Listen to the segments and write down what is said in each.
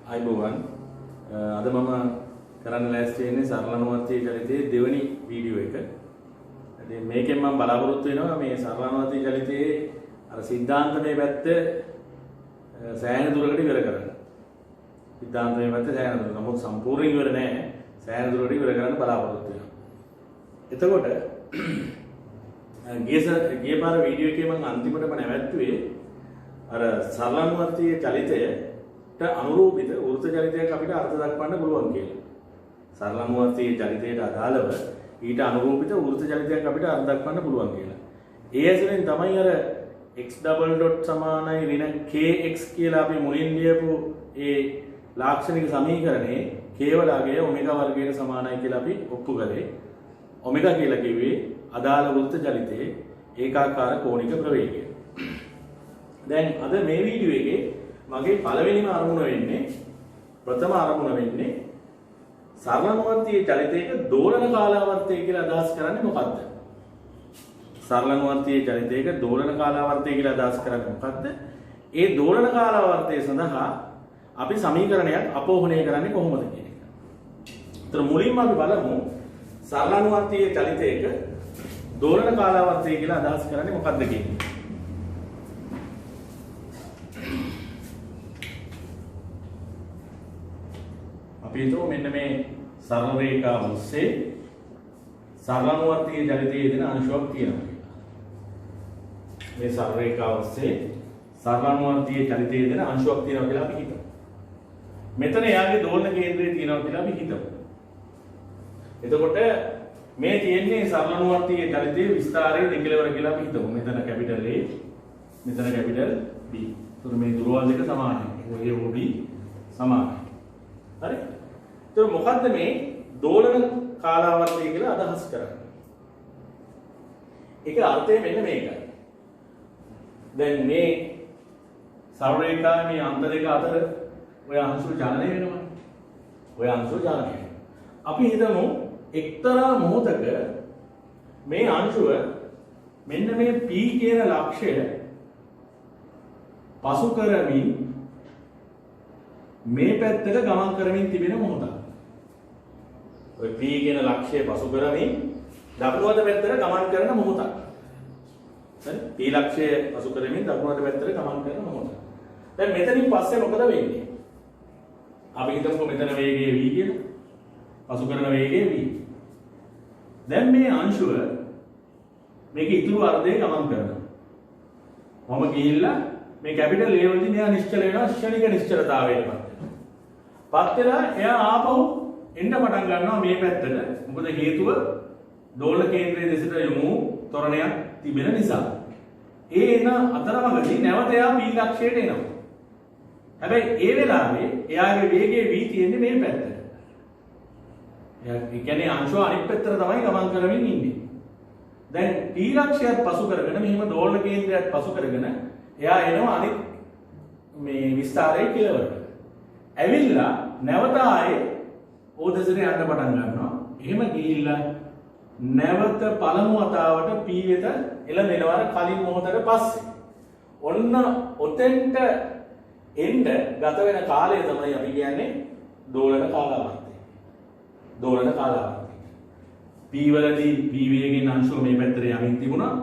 අයිබෝවන් අද මම කරන්න ලෑස්ති වෙන්නේ සරලනුවත්තිය චලිතයේ දෙවෙනි වීඩියෝ එක. ඉතින් මේකෙන් මම බලාපොරොත්තු වෙනවා මේ සරලනුවත්තිය චලිතයේ අර සිද්ධාන්තමය පැත්ත සෑහෙන දුරකට ඉවර කරන්න. සිද්ධාන්තමය පැත්ත සෑහෙන දුරකට නමුත් සම්පූර්ණ ඉවර නෑ. සෑහෙන දුරකට ඉවර කරන්න බලාපොරොත්තු වෙනවා. එතකොට ගිය පාර වීඩියෝ එකේ මම අන්තිමටම නැවැත්තුවේ අර සරලනුවත්තිය චලිතයට අනුරූපිත වෘත්ත චලිතයක් අපිට අර්ථ දක්වන්න පුළුවන් කියලා. සරලනුවත්තිය චලිතයට අදාළව ඊට අනුරූපිත වෘත්ත චලිතයක් අපිට අර්ථ දක්වන්න පුළුවන් කියලා. ඒ ඇසුරෙන් තමයි අර x double dot සමානයි ඍණ kx කියලා අපි මුලින් ලියපු ඒ ලාක්ෂණික සමීකරණේ කේවලගේ ඔමෙගා වර්ගයට සමානයි කියලා අපි ඔප්පු කරේ. ඔමෙගා කියලා කිව්වේ අදාළ වෘත්ත චලිතයේ ඒකාකාර කෝණික ප්‍රවේගය. දැන් අද මේ වීඩියෝ එකේ මගේ පළවෙනිම අරමුණ වෙන්නේ ප්‍රථම අරමුණ වෙන්නේ සරලනුවත්තිය චලිතයක දෝලන කාලාවර්තය කියලා අදහස් කරන්නේ මොකක්ද? සරලනුවත්තිය චලිතයක දෝලන කාලාවර්තය කියලා අදහස් කරන්නේ මොකක්ද? ඒ දෝලන කාලාවර්තය සඳහා අපි සමීකරණයක් අපෝහණය කරන්නේ කොහොමද කියන එක. ඒතර මුලින්ම අපි බලමු සරලනුවත්තිය චලිතයක දෝලන කාලාවර්තය කියලා අදහස් කරන්නේ මොකක්ද කියන්නේ. අපි හිතමු මෙන්න මේ සරල රේඛාව ඔස්සේ සරලනුවත්තිය චලිතයේ දෙන අංශුවක් තියෙනවා කියලා. මේ සරල රේඛාව ඔස්සේ සරලනුවත්තිය චලිතයේ දෙන අංශුවක් තියෙනවා කියලා අපි හිතමු. මෙතන එයාගේ දෝලන කේන්ද්‍රය තියෙනවා කියලා අපි හිතමු. එතකොට මේ තියෙන්නේ සරලනුවත්තිය චලිතයේ විස්තරයේ දෙකලවර කියලා අපි හිතමු. මෙතන කැපිටල් A මෙතන කැපිටල් B. ඒතර මේ දුරවල් දෙක සමානයි. ඔය OB සමානයි. හරි? ඒතර මොකද්ද මේ දෝලන කාලාවර්තය කියලා අදහස් කරන්නේ? ඒක අර්ථය මෙන්න මේකයි. දැන් මේ සරල රේඛාවේ මේ අන්ත දෙක අතර ඔය අංශු චලනය වෙනවා. ඔය අංශු චලනය. අපි හිතමු එක්තරා මොහොතක මේ අංශුව මෙන්න මේ P කියන ලක්ෂය පසු කරමින් මේ පැත්තට ගමන් කරමින් තිබෙන මොහොතක්. ඔය P කියන ලක්ෂය පසු කරමින් දකුණු අත පැත්තට ගමන් කරන මොහොතක්. හරි? P ලක්ෂය පසු කරමින් දකුණු අත පැත්තට ගමන් කරන මොහොතක්. දැන් මෙතනින් පස්සේ මොකද වෙන්නේ? අපි හිතමුකෝ මෙතන වේගය v කියලා. පසු කරන වේගය v. දැන් මේ අංශුව මේක ඉතුරු අර්ධය ගමන් කරනවා. මොම ගිහිල්ලා මේ කැපිටල් A වලදී මෙයා නිශ්චල වෙනවා ක්ෂණික නිශ්චලතාවයකට. පත් වෙලා එයා ආපහු එන්න පටන් ගන්නවා මේ පැත්තට. මොකද හේතුව දෝලන කේන්ද්‍රයේ දෙසට යොමු ත්වරණයක් තිබෙන නිසා. ඒ එන අතරමඟදී නැවත එයා P ලක්ෂයට එනවා. හැබැයි ඒ වෙලාවේ එයාගේ වේගය v තියෙන්නේ මේ පැත්තට. ඒ කියන්නේ අංශුව අනිත් පැත්තට තමයි ගමන් කරමින් ඉන්නේ. දැන් P ලක්ෂයත් පසු කරගෙන මෙහිම දෝලන කේන්ද්‍රයත් පසු කරගෙන එයා එනවා අනිත් මේ විස්තරයේ කෙලවරට. ඇවිල්ලා නැවත ආයේ ඕදෙසට යන්න පටන් ගන්නවා. එහෙම ගිහිල්ලා නැවත පළමු වතාවට P වෙත එළඹෙනවා කලින් මොහොතකට පස්සේ. ඔන්න ඔතෙන්ට එන්න ගත වෙන කාලය තමයි අපි කියන්නේ දෝලන කාලාවර්තය. දෝලන කාලාවර්තය. P වලදී P වේගයෙන් අංශුව මේ පැත්තට යමින් තිබුණා.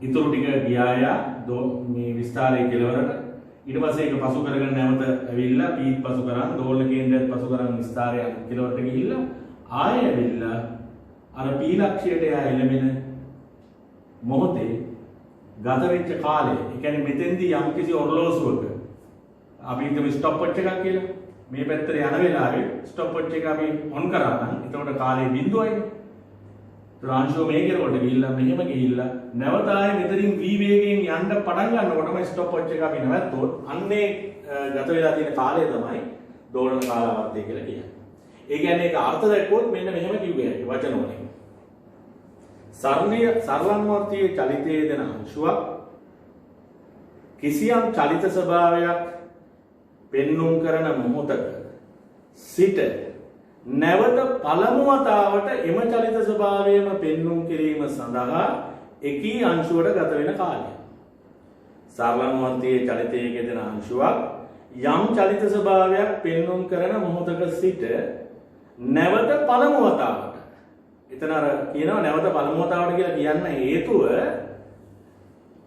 ඉතුරු ටික ගියා මේ විස්තරයේ කෙලවරට. ඊට පස්සේ ඒක පසු කරගෙන නැවත ඇවිල්ලා P පසු කරන් දෝලන කේන්ද්‍රයත් පසු කරන් විස්තරයේ කෙලවරට ගිහිල්ලා ආයෙ ඇවිල්ලා අර P ලක්ෂයට එයා එළඹෙන මොහොතේ ගත වෙච්ච කාලය. ඒ කියන්නේ මෙතෙන්දී යම්කිසි ඔරලෝසුවක අපි හිතමු ස්ටොප් වොච් එකක් කියලා. මේ පැත්තට යන වෙලාවේ ස්ටොප් වොච් එක අපි ඔන් කරා නම් එතකොට කාලේ බිඳුවයිනේ. අංශුව මේ කෙරවට ගිහිල්ලා මෙහෙම ගිහිල්ලා නැවත ආයේ මෙතනින් v වේගයෙන් යන්න පටන් ගන්නකොටම ස්ටොප් වොච් එක අපි නැවැත්තුවොත් අන්නේ ගත වෙලා තියෙන කාලය තමයි දෝලන කාලාවර්තය කියලා කියන්නේ. ඒ කියන්නේ ඒක අර්ථ දැක්වුවොත් මෙන්න මෙහෙම කිව්වේ වචන වලින්. සරලනුවත්තිය චලිතයේ දෙන අංශුවක් කිසියම් චලිත ස්වභාවයක් පෙන්눔 කරන මොහොතක සිට නැවත පළමු වතාවට එම චලිත ස්වභාවයම පෙන්눔 කිරීම සඳහා එකී අංශුවට ගත වෙන කාලය. සරලනුවත්තියේ චලිතයේ යෙදෙන අංශුවක් යම් චලිත ස්වභාවයක් පෙන්වුම් කරන මොහොතක සිට නැවත පළමු වතාවට. එතන අර කියනවා නැවත පළමු වතාවට කියලා කියන්න හේතුව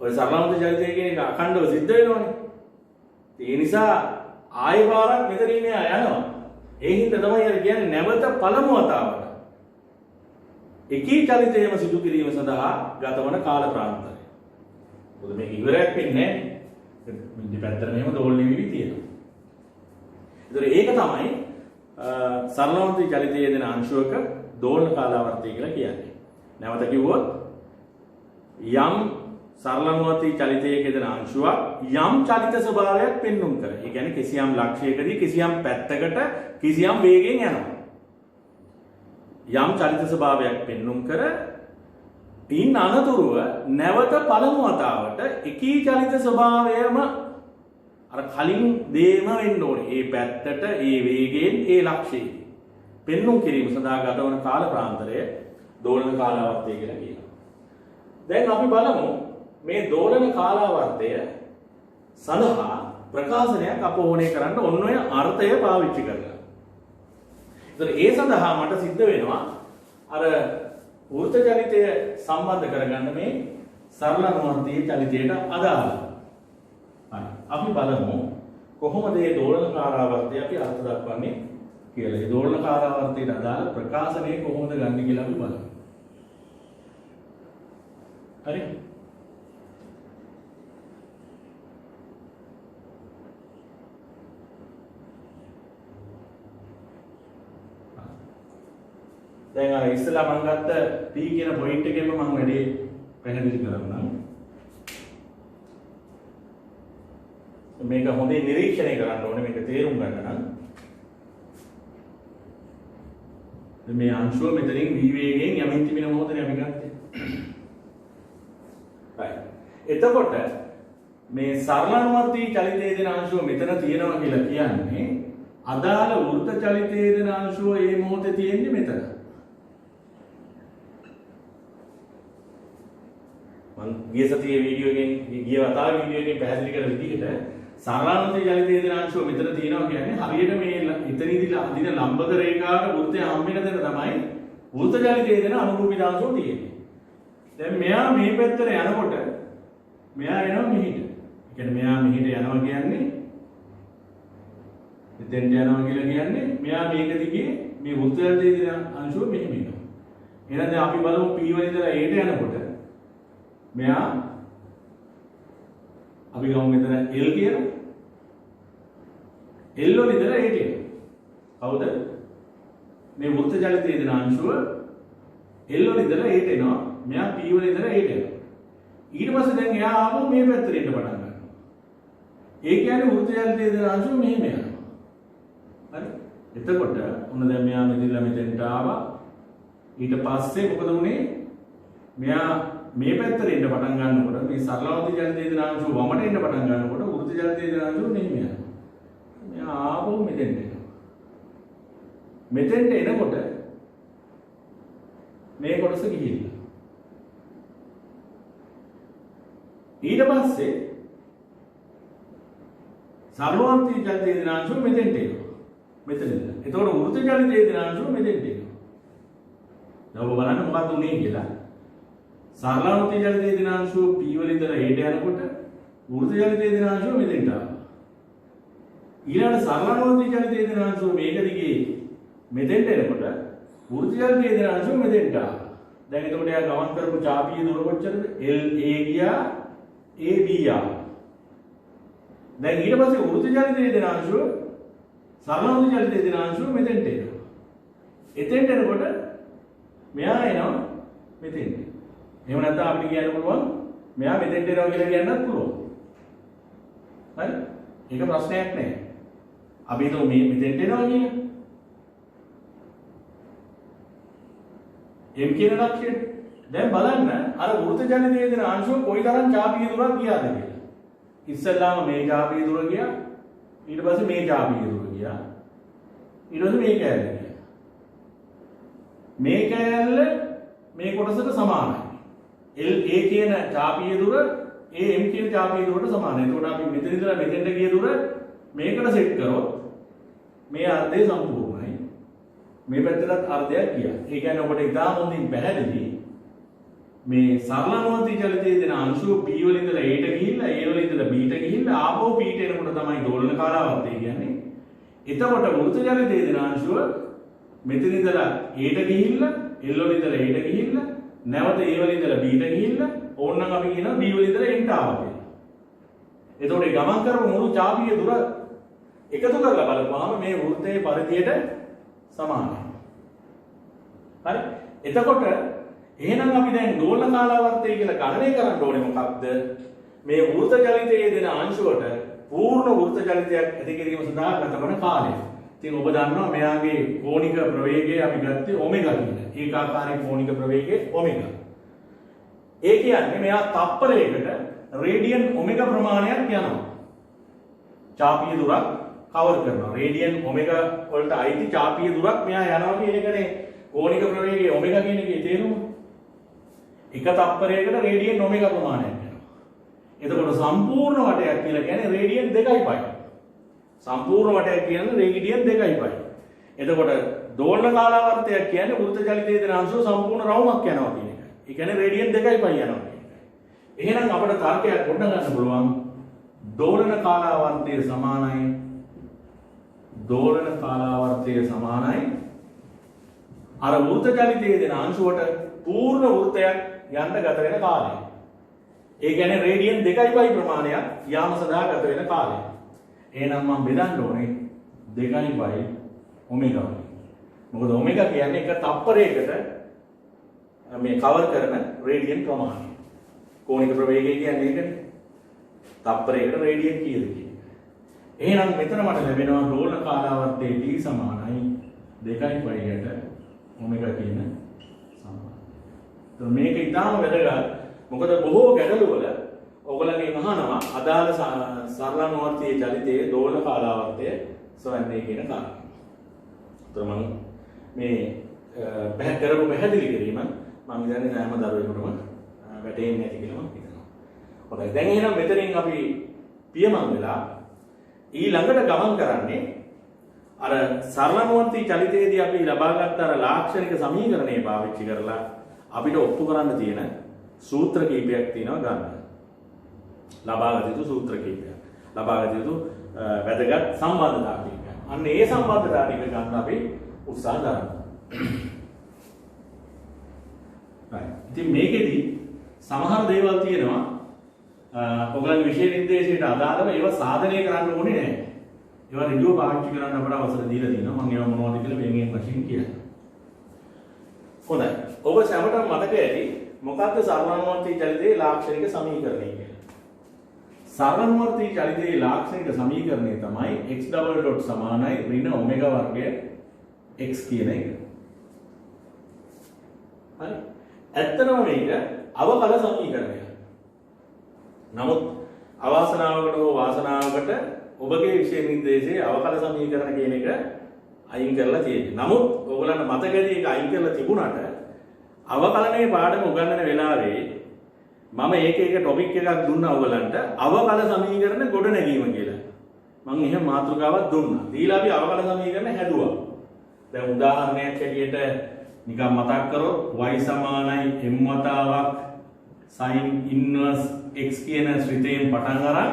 ඔය සරලවන්ත චලිතය කියන එක අඛණ්ඩව සිද්ධ වෙනවනේ. ඒ නිසා ආයෙ පාරක් මෙතනින් මෙහා යනවා. ඒ හින්දා තමයි අර කියන්නේ නැවත පළමු වතාවට. එකී චලිතයම සිදු කිරීම සඳහා ගතවන කාල ප්‍රාන්තරය. මොකද මේක ඉවරයක් වෙන්නේ නැහැ. මේ දෙපැත්තට මෙහෙම දෝලණය වෙවි තියෙනවා. ඒතර ඒක තමයි සරලවන්ත චලිතයේ දෙන අංශුවක දෝලන කාලාවර්තය කියලා කියන්නේ. නැවත කිව්වොත් යම් සරලවන්ත චලිතයක දෙන අංශුවක් යම් චලිත ස්වභාවයක් පෙන්වුම් කරයි. ඒ කියන්නේ කිසියම් ලක්ෂයකදී කිසියම් පැත්තකට කිසියම් වේගයෙන් යනවා. යම් චලිත ස්වභාවයක් පෙන්වුම් කර ඉන් අනතුරුව නැවත පළමු වතාවට එකී චලිත ස්වභාවයම අර කලින් දේම වෙන්න ඕනේ. ඒ පැත්තට ඒ වේගයෙන් ඒ ලක්ෂයේ පෙන්වුම් කිරීම සඳහා ගතවන කාල ප්‍රාන්තරය දෝලන කාලාවර්තය කියලා කියනවා. දැන් අපි බලමු මේ දෝලන කාලාවර්තය සඳහා ප්‍රකාශනයක් අප ඕනේ කරන්න ඔන්න ඔය අර්ථය පාවිච්චි කරලා. ඒ සඳහා මට සිද්ධ වෙනවා අර වෘත්ත චලිතය සම්බන්ධ කරගන්න මේ සරලවන්තී චලිතයට අදාළව. හරි. අපි බලමු කොහොමද මේ දෝලන කාලාවර්තය අපි අර්ථ දක්වන්නේ කියලා. මේ දෝලන කාලාවර්තයට අදාළ ප්‍රකාශනය කොහොමද ගන්න කියලා අපි බලමු. හරි. දැන් අර ඉස්සලා මම ගත්ත P කියන පොයින්ට් එකෙන්ම මම වැඩි පැහැදිලි කරන්නම්. මේක හොඳින් නිරීක්ෂණය කරන්න ඕනේ මේක තේරුම් ගන්න නම්. මේ අංශුව මෙතනින් v වේගයෙන් යමින් තිබෙන මොහොතේ අපි ගත්තේ. right. එතකොට මේ සරලනුවර්තී චලිතයේ දෙන අංශුව මෙතන තියෙනවා කියලා කියන්නේ අදාළ වෘත්ත චලිතයේ දෙන අංශුව මේ මොහොතේ තියෙන්නේ මෙතන. ගිය සතියේ වීඩියෝ එකෙන් ගිය වතාවේ වීඩියෝ එකෙන් පැහැදිලි කරන විදිහට සරලවන්තී චලිතයේ දෙන අංශුව මෙතන තියෙනවා කියන්නේ හරියට මේ එතනදීලා අදින ලම්බක රේඛාවට වෘත්තය හම්බ වෙන තැන තමයි වෘත්ත චලිතයේ දෙන අනුරූපී අංශුව තියෙන්නේ. දැන් මෙයා මේ පැත්තට යනකොට මෙයා එනවා මෙහිට. ඒ කියන්නේ මෙයා මෙහිට යනවා කියන්නේ එතෙන්ට යනවා කියලා කියන්නේ මෙයා මේක දිගේ මේ වෘත්ත චලිතයේ දෙන අංශුව මෙහෙම එනවා. එහෙනම් දැන් අපි බලමු P වල ඉඳලා A ට යනකොට මෙයා අපි ගමු මෙතන L කියලා. L වල ඉඳලා A ට එනවා. හවුද? මේ වෘත්ත චලිතයේ දෙන අංශුව L වල ඉඳලා A ට එනවා. මෙයා P වල ඉඳලා A ට එනවා. ඊට පස්සේ දැන් එයා ආවම මේ පැත්තට එන්න පටන් ගන්නවා. ඒ කියන්නේ වෘත්ත චලිතයේ දෙන අංශුව මෙහෙම යනවා. හරි? එතකොට ඔන්න දැන් මෙයා මෙදිලා මෙතෙන්ට ආවා. ඊට පස්සේ මොකද වුනේ? මෙයා මේ පැත්තට එන්න පටන් ගන්නකොට මේ සරලවන්තී චලිතයේ දෙන අංශුව වමට එන්න පටන් ගන්නකොට වෘත්ත චලිතයේ දෙන අංශුව මෙහෙම යනවා. මෙයා ආපහු මෙතෙන්ට එනවා. මෙතෙන්ට එනකොට මේ කොටස ගිහිල්ලා. ඊට පස්සේ සරලවන්තී චලිතයේ දෙන අංශුව මෙතෙන්ට එනවා. මෙතන ඉඳලා. එතකොට වෘත්ත චලිතයේ දෙන අංශුව මෙතෙන්ට එනවා. දැන් ඔබ බලන්න මොකක්ද උනේ කියලා. සරලවන්තී චලිතයේ දෙන අංශුව P වල ඉඳලා A ට යනකොට වෘත්ත චලිතයේ දෙන අංශුව මෙතෙන්ට ආවා. ඊළඟට සරලවන්තී චලිතයේ දෙන අංශුව මේක දිගේ මෙතෙන්ට එනකොට වෘත්ත චලිතයේ දෙන අංශුව මෙතෙන්ට ආවා. දැන් එතකොට එයා ගමන් කරපු චාපීය දුර කොච්චරද? L A ගියා A B ආවා. දැන් ඊට පස්සේ වෘත්ත චලිතයේ දෙන අංශුව සරලවන්තී චලිතයේ දෙන අංශුව මෙතෙන්ට එනවා. එතෙන්ට එනකොට මෙයා එනවා මෙතෙන්ට. එහෙම නැත්නම් අපිට කියන්න පුළුවන් මෙයා මෙතෙන්ට එනවා කියලා කියන්නත් පුළුවන්. හරි? ඒක ප්‍රශ්නයක් නෑ. අපි හිතමු මේ මෙතෙන්ට එනවා කියලා. M කියන ලක්ෂණය. දැන් බලන්න අර වෘත්ත චලිතයේ දෙන අංශුව කොයිතරම් චාපීය දුරක් ගියාද කියලා. ඉස්සෙල්ලාම මේ චාපීය දුර ගියා. ඊට පස්සේ මේ චාපීය දුර ගියා. ඊට පස්සේ මේ කෑල්ල ගියා. මේ කෑල්ල මේ කොටසට සමානයි. L A කියන චාපීය දුර A M කියන චාපීය දුරට සමානයි. එතකොට අපි මෙතන ඉඳලා මෙතෙන්ට ගිය දුර මේකට සෙට් කරොත් මේ අර්ධය සම්පූර්ණයි. මේ පැත්තට අර්ධයක් ගියා. ඒ කියන්නේ ඔබට ඉතාම හොඳින් පැහැදිලි මේ සරලනුවන්ති චලිතයේ දෙන අංශුව P වල ඉඳලා A ට ගිහිල්ලා A වල ඉඳලා B ට ගිහිල්ලා ආපහු P ට එනකොට තමයි දෝලන කාලාවර්තය කියන්නේ. එතකොට වෘත්ත චලිතයේ දෙන අංශුව මෙතන ඉඳලා A ට ගිහිල්ලා L වල ඉඳලා A ට ගිහිල්ලා නැවත A වල ඉඳලා B ට ගිහිල්ලා ඕනනම් අපි කියනවා B වල ඉඳලා N ට ආවා කියලා. එතකොට මේ ගමන් කරපු මුළු චාපීය දුර එකතු කරලා බලපුවාම මේ වෘත්තයේ පරිධියට සමානයි. හරි? එතකොට එහෙනම් අපි දැන් දෝලන කාලාවර්තය කියලා ගණනය කරන්න ඕනේ මොකක්ද? මේ වෘත්ත චලිතයේ දෙන අංශුවට පූර්ණ වෘත්ත චලිතයක් ඇති කිරීම සඳහා ගත කරන කාලය. ඉතින් ඔබ දන්නවා මෙයාගේ කෝණික ප්‍රවේගය අපි ගත්තේ ඔමෙගා කියලා. ඒකාකාරී කෝණික ප්‍රවේගය ඔමෙගා. ඒ කියන්නේ මෙයා තප්පරයකට රේඩියන් ඔමෙගා ප්‍රමාණයක් යනවා. චාපීය දුරක් කවර් කරනවා. රේඩියන් ඔමෙගා වලට අයිති චාපීය දුරක් මෙයා යනවා කියන එකනේ කෝණික ප්‍රවේගය ඔමෙගා කියන එකේ තේරුම. එක තප්පරයකට රේඩියන් ඔමෙගා ප්‍රමාණයක් යනවා. එතකොට සම්පූර්ණ වටයක් කියලා කියන්නේ රේඩියන් 2.5. සම්පූර්ණ වටයක් කියන්නේ රේඩියන් 2.5. එතකොට දෝලන කාලාවර්තයක් කියන්නේ වෘත්ත චලිතයේ දෙන අංශුව සම්පූර්ණ රවුමක් යනවා කියන එක. ඒ කියන්නේ රේඩියන් 2.5 යනවා කියන එක. එහෙනම් අපිට තර්කයක් ගොඩ ගන්න පුළුවන් දෝලන කාලාවර්තය සමානයි අර වෘත්ත චලිතයේ දෙන අංශුවට පූර්ණ වෘත්තයක් යන්න ගත වෙන කාලය. ඒ කියන්නේ රේඩියන් 2.5 ප්‍රමාණයක් යාම සඳහා ගත වෙන කාලය. එහෙනම් මම බෙදන්න ඕනේ 2.5 ඔමෙගා වලින්. මොකද ඔමෙගා කියන්නේ එක තප්පරයකට මේ කවර් කරන රේඩියන් ප්‍රමාණය. කෝණික ප්‍රවේගය කියන්නේ ඒකනේ. තප්පරයකට රේඩියන් කීයද කියන්නේ. එහෙනම් මෙතන මට ලැබෙනවා දෝලන කාලාවර්තයේ T සමානයි 2.5ට ඔමෙගා කියන සමානයි. මේක ඉතාම වැදගත්. මොකද බොහෝ ගැටලුවල ඔයගොල්ලන්ගෙන් අහනවා අදාළ සරලනුවර්තී චලිතයේ දෝලන කාලාවර්තය සොයන්නේ කියන කාරණා. ඒතර මම මේ කරපු පැහැදිලි කිරීම මම කියන්නේ සෑම දරුවෙකුටම වැටෙන්නේ නැති කියලා මම හිතනවා. හොඳයි. දැන් එහෙනම් මෙතනින් අපි පියමන් වෙලා ඊළඟට ගමන් කරන්නේ අර සරලනුවර්තී චලිතයේදී අපි ලබාගත් අර ලාක්ෂණික සමීකරණය පාවිච්චි කරලා අපිට ඔප්පු කරන්න තියෙන සූත්‍ර කීපයක් තියෙනවා ගන්න. ලබාගත යුතු සූත්‍ර කීපයක්. ලබාගත යුතු වැදගත් සම්බන්ධතා කීපයක්. අන්න ඒ සම්බන්ධතා ටික ගන්න අපි උත්සාහ කරනවා. ඉතින් මේකෙදි සමහර දේවල් තියෙනවා ඔයගලගේ විෂය නිර්දේශයට අදාළව ඒවා සාධනය කරන්න ඕනේ නැහැ. ඒවා ඍජුව පාවිච්චි කරන්න අපට අවසර දීලා තියෙනවා. මම ඒවා මොනවද කියලා වෙනින් වශයෙන් කියන්නම්. හොඳයි. ඔබ සැමටම මතක ඇති මොකක්ද සරලනුවර්තී චලිතයේ ලාක්ෂණික සමීකරණය කියලා. සරලනුවර්තී චලිතයේ ලාක්ෂණික සමීකරණය තමයි x සමානයි ඍණ ඔමෙගා වර්ගය x කියන එක. හරි. ඇත්තටම මේක අවකල සමීකරණයක්. නමුත් අවාසනාවකට හෝ වාසනාවකට ඔබගේ විෂය නිර්දේශයේ අවකල සමීකරණ කියන එක අයින් කරලා තියෙනවා. නමුත් ඔයගොල්ලන්ට මතකදී ඒක අයින් කරලා තිබුණාට අවකලනයේ පාඩම උගන්වන වෙලාවේ මම එක ටොපික් එකක් දුන්නා ඔයගලන්ට අවකල සමීකරණ ගොඩනැගීම කියලා. මම එහෙම මාතෘකාවක් දුන්නා. දීලා අපි අවකල සමීකරණ හැදුවා. දැන් උදාහරණයක් හැටියට නිකන් මතක් කරොත් y සමානයි m වතාවක් sin inverse x කියන ශ්‍රිතයෙන් පටන් අරන්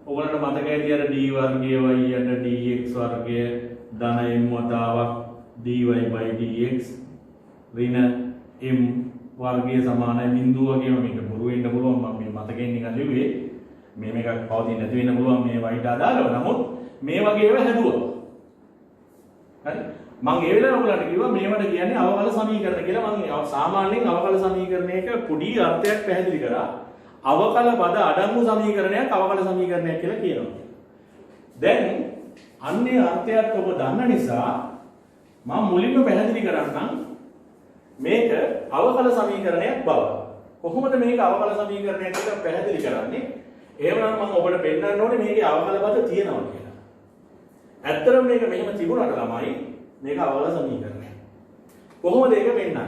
ඔයගලන්ට මතක ඇති අර d වර්ගය y යට dx වර්ගය ධන m වතාවක් dy dx ඍණ m වර්ගය සමානයි බිඳුව වගේම මේක බොරු වෙන්න පුළුවන් මම මේ මතකයෙන් නිකන් ලිව්වේ මේ මේකක් පවතින්නේ නැති වෙන්න පුළුවන් මේ වයිට අදාළව නමුත් මේ වගේ ඒවා හැදුවා හරි මම ඒ වෙලාවේ ඔයගලන්ට කිව්වා මේවට කියන්නේ අවකල සමීකරණ කියලා මම සාමාන්‍යයෙන් අවකල සමීකරණයක පොඩි අර්ථයක් පැහැදිලි කරා අවකල පද අඩංගු සමීකරණයක් අවකල සමීකරණයක් කියලා කියනවා දැන් අන්නේ අර්ථයත් ඔබ දන්න නිසා මම මුලින්ම පැහැදිලි කරන්නම් මේක අවකල සමීකරණයක් බව. කොහොමද මේක අවකල සමීකරණයක් කියලා පැහැදිලි කරන්නේ? එහෙමනම් මම ඔබට පෙන්නන්න ඕනේ මේකේ අවකල පද තියෙනවා කියලා. ඇත්තටම මේක මෙහෙම තිබුණාට ළමයි මේක අවකල සමීකරණයක්. කොහොමද ඒක පෙන්නන්නේ?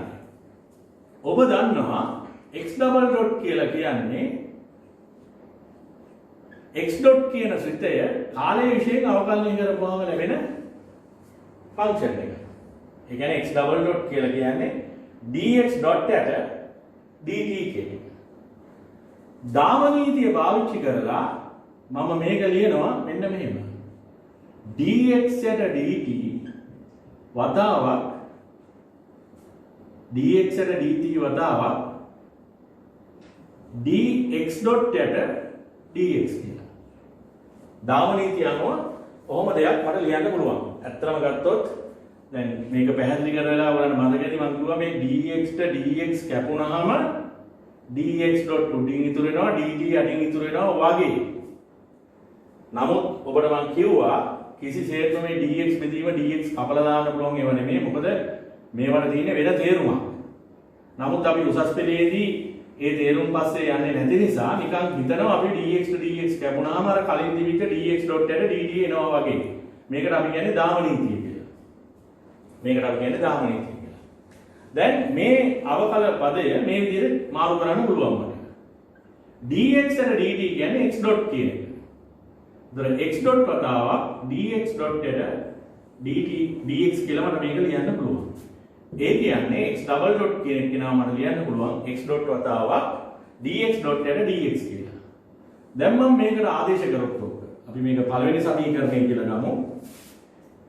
ඔබ දන්නවා x ඩබල් ඩොට් කියලා කියන්නේ x dot කියන ශ්‍රිතය කාලය විශේෂයෙන් අවකලනය කරපුවාම ලැබෙන ෆන්ක්ෂන් එක. ඒ කියන්නේ x double dot කියලා කියන්නේ dx dot යට dt කියන එක. දාමනීතිය පාවිච්චි කරලා මම මේක ලියනවා මෙන්න මෙහෙම. dx යට dt වතාවක් dx යට dt වතාවක් dx dot යට dx කියලා. දාමනීතිය අනුව කොහොම දෙයක් මට ලියන්න පුළුවන්. ඇත්තටම ගත්තොත් දැන් මේක පැහැදිලි කරලා ඔයාලට මතකයි මම කිව්වා මේ dx ට dx කැපුණාම dx dot උඩින් ඉතුරු වෙනවා dt යටින් ඉතුරු වෙනවා වගේ. නමුත් ඔබට මම කිව්වා කිසිසේත්ම මේ dx බෙදීම dx කපලා දාන්න පුළුවන් ඒවා නෙමෙයි. මොකද මේවට තියෙන වෙන තේරුමක්. නමුත් අපි උසස් පෙළේදී ඒ තේරුම් පස්සේ යන්නේ නැති නිසා නිකන් හිතනවා අපි dx to dx කැපුණාම අර කලින් තිබිච්ච dx dot යට dt එනවා වගේ. මේකට අපි කියන්නේ දාමනීතිය කියලා. මේකට අපි කියන්නේ දාමනීතිය කියලා. දැන් මේ අවකල පදය මේ විදිහට මාරු කරන්න පුළුවන් මට. dx and dt කියන්නේ x dot කියන එක. ඒතර x dot වතාවක් dx dot යට dt dx කියලා මට මේක ලියන්න පුළුවන්. ඒ කියන්නේ x double dot කියන එක නම මට ලියන්න පුළුවන් x dot වතාවක් dx dot යට dx කියලා. දැන් මම මේකට ආදේශ කරොත් අපි මේක පළවෙනි සමීකරණය කියලා ගමු.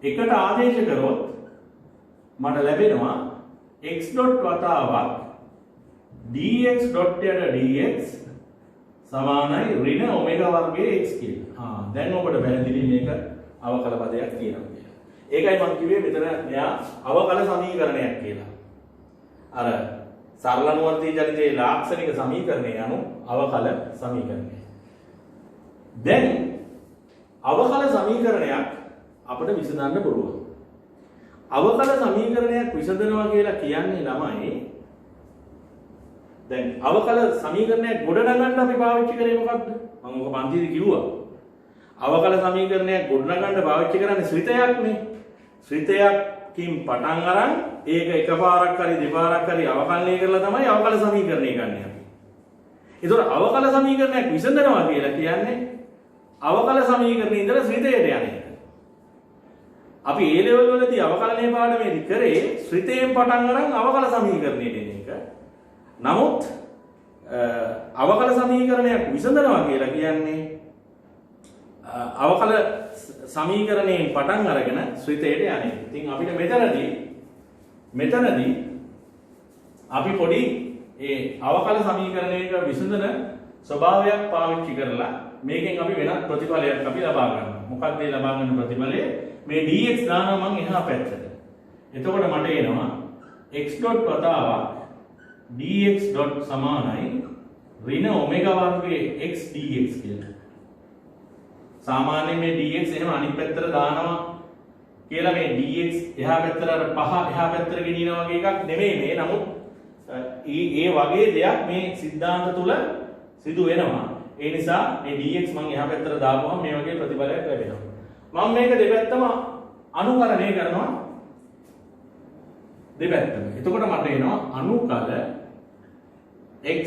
එකට ආදේශ කරොත් මට ලැබෙනවා x dot වතාවක් dx dot යට dx සමානයි ඍණ ඔමෙගා වර්ගයේ x කියලා. දැන් ඔබට පැහැදිලි මේක අවකල පදයක් තියෙනවා කියලා. ඒකයි මම කිව්වේ මෙතන මෙයා අවකල සමීකරණයක් කියලා. අර සරල නුවණදී ජනිතේ ලාක්ෂණික සමීකරණය යනු අවකල සමීකරණය. දැන් අවකල සමීකරණයක් අපිට විසඳන්න පුළුවන්. අවකල සමීකරණයක් විසඳනවා කියලා කියන්නේ ළමයි දැන් අවකල සමීකරණයක් ගොඩනගන්න අපි පාවිච්චි කරේ මොකද්ද? මම ඔක පන්තිදී කිව්වා. අවකල සමීකරණයක් ගොඩනගන්න පාවිච්චි කරන්නේ ශ්‍රිතයක්නේ. ශ්‍රිතයකින් පටන් අරන් ඒක එකපාරක් හරි දෙපාරක් හරි අවකලනය කරලා තමයි අවකල සමීකරණය ගන්න අපි. ඒතකොට අවකල සමීකරණයක් විසඳනවා කියලා කියන්නේ අවකල සමීකරණේ ඉඳලා ශ්‍රිතයට යන එක. අපි A level වලදී අවකලනයේ පාඩමේදී කරේ ශ්‍රිතයෙන් පටන් අරන් අවකල සමීකරණයට එන එක. නමුත් අවකල සමීකරණයක් විසඳනවා කියලා කියන්නේ අවකල සමීකරණයෙන් පටන් අරගෙන ශ්‍රිතයට යන්නේ. ඉතින් අපිට මෙතනදී අපි පොඩි ඒ අවකල සමීකරණයක විසඳන ස්වභාවයක් පාවිච්චි කරලා මේකෙන් අපි වෙනත් ප්‍රතිඵලයක් අපි ලබා ගන්නවා. මොකක්ද මේ ලබා ගන්න ප්‍රතිඵලය? මේ dx දානවා මම එහා පැත්තට. එතකොට මට එනවා x dot වතාවක් dx dot සමානයි ඍණ ඔමෙගා වර්ගයේ x dx කියලා. සාමාන්‍යයෙන් මේ dx එහෙම අනිත් පැත්තට දානවා කියලා මේ dx එහා පැත්තට අර පහ එහා පැත්තට ගෙනියනවා වගේ එකක් නෙමෙයි මේ. නමුත් ඒ වගේ දෙයක් මේ સિદ્ધාන්ත තුල සිදු වෙනවා. ඒ නිසා මේ dx මම එහා පැත්තට දාපුවම මේ වගේ ප්‍රතිඵලයක් ලැබෙනවා. මම මේක දෙපැත්තම අනුකරණය කරනවා දෙපැත්තම. එතකොට මට එනවා අනුකල x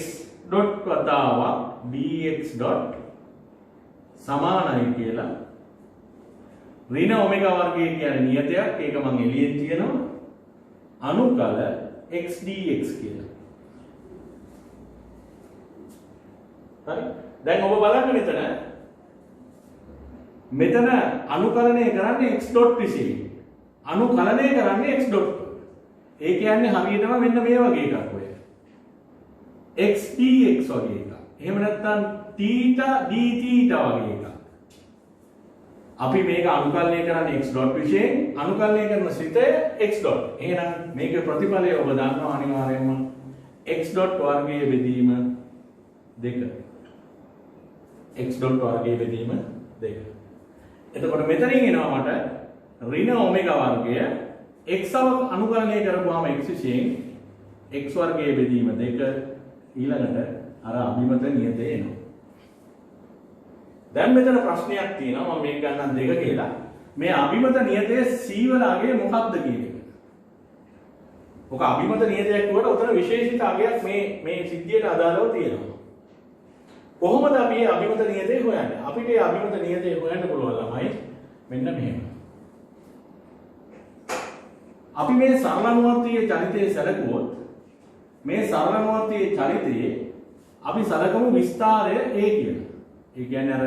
dot වතාවක් dx dot සමානයි කියලා ඍණ ඔමෙගා වර්ගය කියන්නේ නියතයක්. ඒක මම එළියෙන් තියනවා අනුකල x dx කියලා. හරි. දැන් ඔබ බලන්න මෙතන අනුකලනය කරන්නේ x dot විසින්. අනුකලනය කරන්නේ x dot. ඒ කියන්නේ හරියටම මෙන්න මේ වගේ එකක් ඔය. x dx වගේ එකක්. එහෙම නැත්නම් theta d theta වගේ එකක්. අපි මේක අනුකලනය කරන්නේ x dot විසින්. අනුකලනය කරන ශ්‍රිතය x dot. එහෙනම් මේකේ ප්‍රතිඵලය ඔබ දන්නවා අනිවාර්යයෙන්ම x dot වර්ගයේ බෙදීම 2. x dot වර්ගයේ බෙදීම 2. එතකොට මෙතනින් එනවා මට ඍණ ඔමෙගා වර්ගය x අනුකලනය කරපුවාම x විසින් x වර්ගයේ බෙදීම 2 ඊළඟට අර අභිමත නියතය එනවා. දැන් මෙතන ප්‍රශ්නයක් තියෙනවා මම මේක ගන්නම් 2 කියලා. මේ අභිමත නියතයේ c වල අගය මොකක්ද කියන එක. ඔක අභිමත නියතයක් වුණාට උතන විශේෂිත අගයක් මේ සිද්ධියට අදාළව තියෙනවා. කොහොමද අපි මේ අභිමත නියතය හොයන්නේ? අපිට මේ අභිමත නියතය හොයන්න පුළුවන් ළමයි මෙන්න මෙහෙම. අපි මේ සරලානුවර්තීය චරිතයේ සැලකුවොත් මේ සරලානුවර්තීය චරිතයේ අපි සලකමු විස්තරය A කියලා. ඒ කියන්නේ අර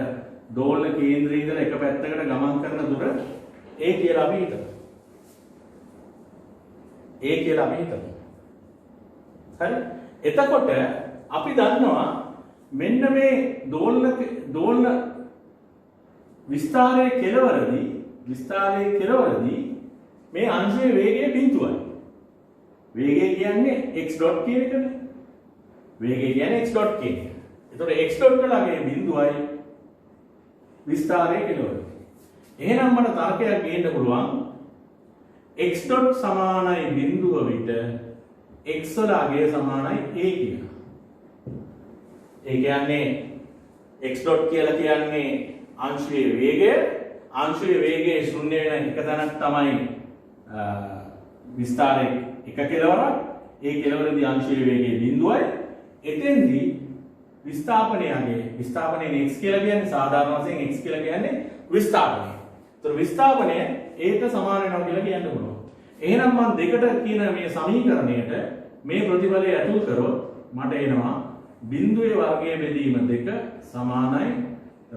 දෝලන කේන්ද්‍රයේ ඉඳලා එක පැත්තකට ගමන් කරන දුර A කියලා අපි හිතමු. A කියලා අපි හිතමු. හරි? එතකොට අපි දන්නවා මෙන්න මේ දෝලන විස්තරයේ කෙලවරදී මේ අංශයේ වේගය බිඳුවයි. වේගය කියන්නේ x ඩොට් කියන එකනේ. වේගය කියන්නේ x ඩොට් කියන එක. එතකොට x ඩොට් වලගේ බිඳුවයි විස්තරයේ කෙලවර. එහෙනම් මට තර්කයක් ගේන්න පුළුවන් x ඩොට් සමානයි බිඳුව විට x වල අගය සමානයි a කියලා. ඒ කියන්නේ x ඩොට් කියලා කියන්නේ අංශයේ වේගය ශූන්‍ය වෙන එක තැනක් තමයි විස්තරයේ එක කෙලවරක්. ඒ කෙලවරදී අංශයේ වේගය බිඳුවයි. එතෙන්දී විස්ථාපනයේ x කියලා කියන්නේ සාධාරණ වශයෙන් x කියලා කියන්නේ විස්ථාපනය. ඒතර විස්ථාපනය ඒට සමාන වෙනවා කියලා කියන්න පුළුවන්. එහෙනම් මම දෙකට කියන මේ සමීකරණයට මේ ප්‍රතිඵලය ඇතුල් කරොත් මට එනවා බිඳුවේ වර්ගයේ බෙදීම 2 සමානයි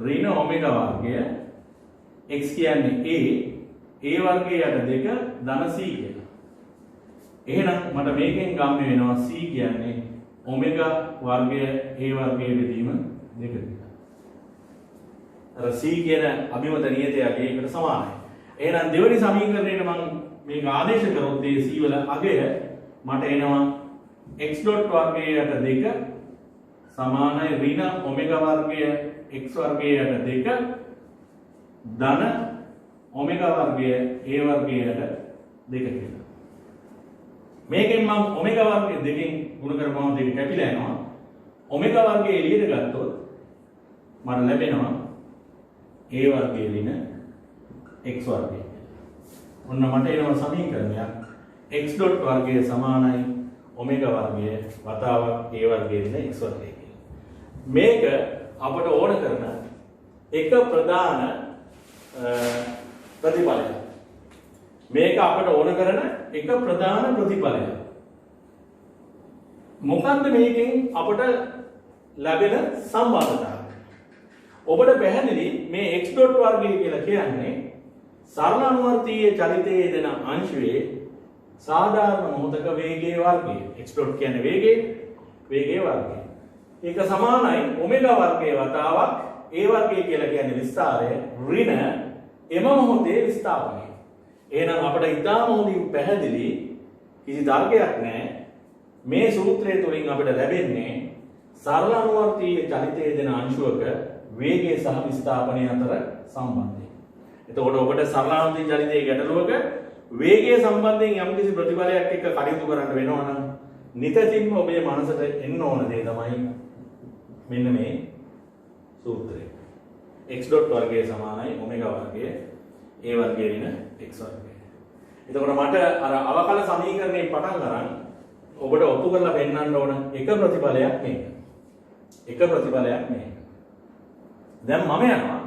ඍණ ඔමෙගා වර්ගය x කියන්නේ a වර්ගයේ යට 2 ධන c කියලා. එහෙනම් මට මේකෙන් ගම්ම වෙනවා c කියන්නේ ඔමෙගා වර්ගය a වර්ගයේ බෙදීම 2 කියලා. අර c කියන අභිමත නියතයගේ එකට සමානයි. එහෙනම් දෙවෙනි සමීකරණයට මම මේක ආදේශ කරොත් ඒ c වල අගය මට එනවා x ඩොට් වර්ගයේ යට 2 සමානයි ඍණ ඔමෙගා වර්ගය x වර්ගයේ යට 2 ධන ඔමෙගා වර්ගය a වර්ගයේ යට 2 කියලා. මේකෙන් මම ඔමෙගා වර්ගය දෙකෙන් ගුණ කරපුවම දෙක කැපිලා යනවා. ඔමෙගා වර්ගය එළියට ගත්තොත් මට ලැබෙනවා a වර්ගය ඍණ x වර්ගය. ඔන්න මට එනවා සමීකරණයක් x ඩොට් වර්ගය සමානයි ඔමෙගා වර්ගය වතාවක් a වර්ගය ඍණ x වර්ගය කියලා. මේක අපට ඕන කරන එක ප්‍රධාන ප්‍රතිඵලයක්. මේක අපට ඕන කරන එක ප්‍රධාන ප්‍රතිඵලයක්. මොකක්ද මේකෙන් අපට ලැබෙන සම්බන්ධතාවය? ඔබට පැහැදිලි මේ x ඩොට් වර්ගය කියලා කියන්නේ සරලානුවර්තීය චලිතයේ දෙන අංශයේ සාධාරණ මොහොතක වේගයේ වර්ගය. x ඩොට් කියන්නේ වේගයේ වර්ගය. ඒක සමානයි ඔමෙගා වර්ගයේ වතාවක් a වර්ගය කියලා කියන්නේ විස්තරය ඍණ එම මොහොතේ විස්ථාපනය. එහෙනම් අපිට ඉතාම හොඳින් පැහැදිලි කිසි තර්කයක් නැහැ. මේ සූත්‍රය තුලින් අපිට ලැබෙන්නේ සරලානුවර්තීය චලිතයේ දෙන අංශුවක වේගය සහ විස්ථාපනය අතර සම්බන්ධය. එතකොට ඔබට සරලානුවර්තීය චලිතයේ ගැටලුවක වේගය සම්බන්ධයෙන් යම්කිසි ප්‍රතිඵලයක් එක්ක කටයුතු කරන්න වෙනවා නම් නිතින්ම ඔබේ මනසට එන්න ඕන දේ තමයි මෙන්න මේ සූත්‍රය. x ඩොට් වර්ගය සමානයි ඔමෙගා වර්ගය a වර්ගය ඍණ x වර්ගය. එතකොට මට අර අවකල සමීකරණයෙන් පටන් ගන්න ඔබට ඔප්පු කරලා පෙන්නන්න ඕන එක ප්‍රතිඵලයක් මේක. දැන් මම යනවා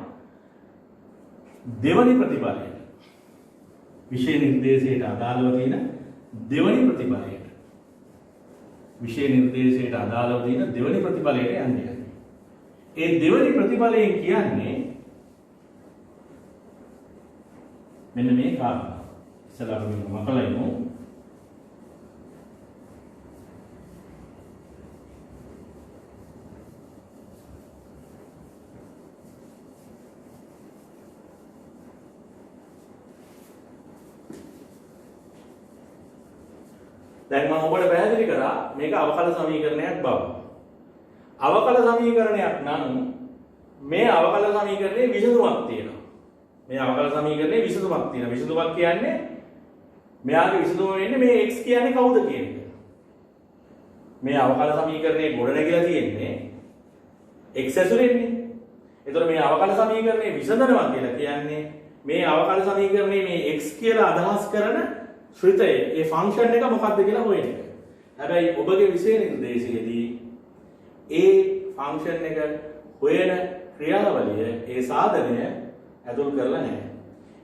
දෙවනි ප්‍රතිඵලයට. විෂය නිර්දේශයට අදාළව තියෙන දෙවනි ප්‍රතිඵලයට. යන්නේ. ඒ දෙවනි ප්‍රතිඵලයෙන් කියන්නේ මෙන්න මේ කාරණා. ඉස්සරහට මෙන්න මකලයිමු. දැන් මම ඔබට පැහැදිලි කරා මේක අවකල සමීකරණයක් බව. අවකල සමීකරණයක් නම් මේ අවකල සමීකරණේ විසඳුමක් තියෙනවා. විසඳුමක් කියන්නේ මෙයාගේ විසඳුම වෙන්නේ මේ x කියන්නේ කවුද කියන එක. මේ අවකල සමීකරණේ ගොඩනැගිලා තියෙන්නේ x ඇසුරෙන්නේ. එතකොට මේ අවකල සමීකරණේ විසඳනවා කියලා කියන්නේ මේ අවකල සමීකරණේ මේ x කියලා අදහස් කරන ශ්‍රිතය ඒ ෆන්ක්ෂන් එක මොකක්ද කියලා හොයන එක. හැබැයි ඔබගේ විෂය නිර්දේශයේදී ඒ ෆන්ක්ෂන් එක හොයන ක්‍රියාවලිය ඒ සාධනය ඇතුල් කරලා නැහැ.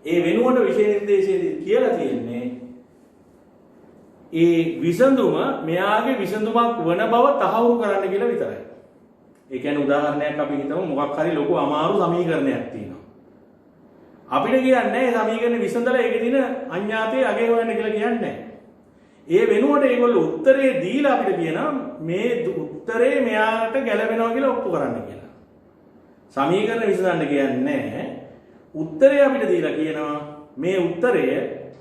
ඒ වෙනුවට විෂය නිර්දේශයේදී කියලා තියෙන්නේ ඒ විසඳුම මෙයාගේ විසඳුමක් වන බව තහවුරු කරන්න කියලා විතරයි. ඒ කියන්නේ උදාහරණයක් අපි හිතමු මොකක් හරි ලොකු අමාරු සමීකරණයක් තියෙනවා. අපිට කියන්නේ මේ සමීකරණ විසඳලා ඒකේ තියෙන අඥාතයේ අගය හොයන්න කියලා කියන්නේ නැහැ. ඒ වෙනුවට ඒගොල්ලෝ උත්තරේ දීලා අපිට කියනවා මේ උත්තරේ මෙයාට ගැලපෙනවා කියලා ඔප්පු කරන්න කියලා. සමීකරණ විසඳන්න කියන්නේ උත්තරේ අපිට දීලා කියනවා මේ උත්තරය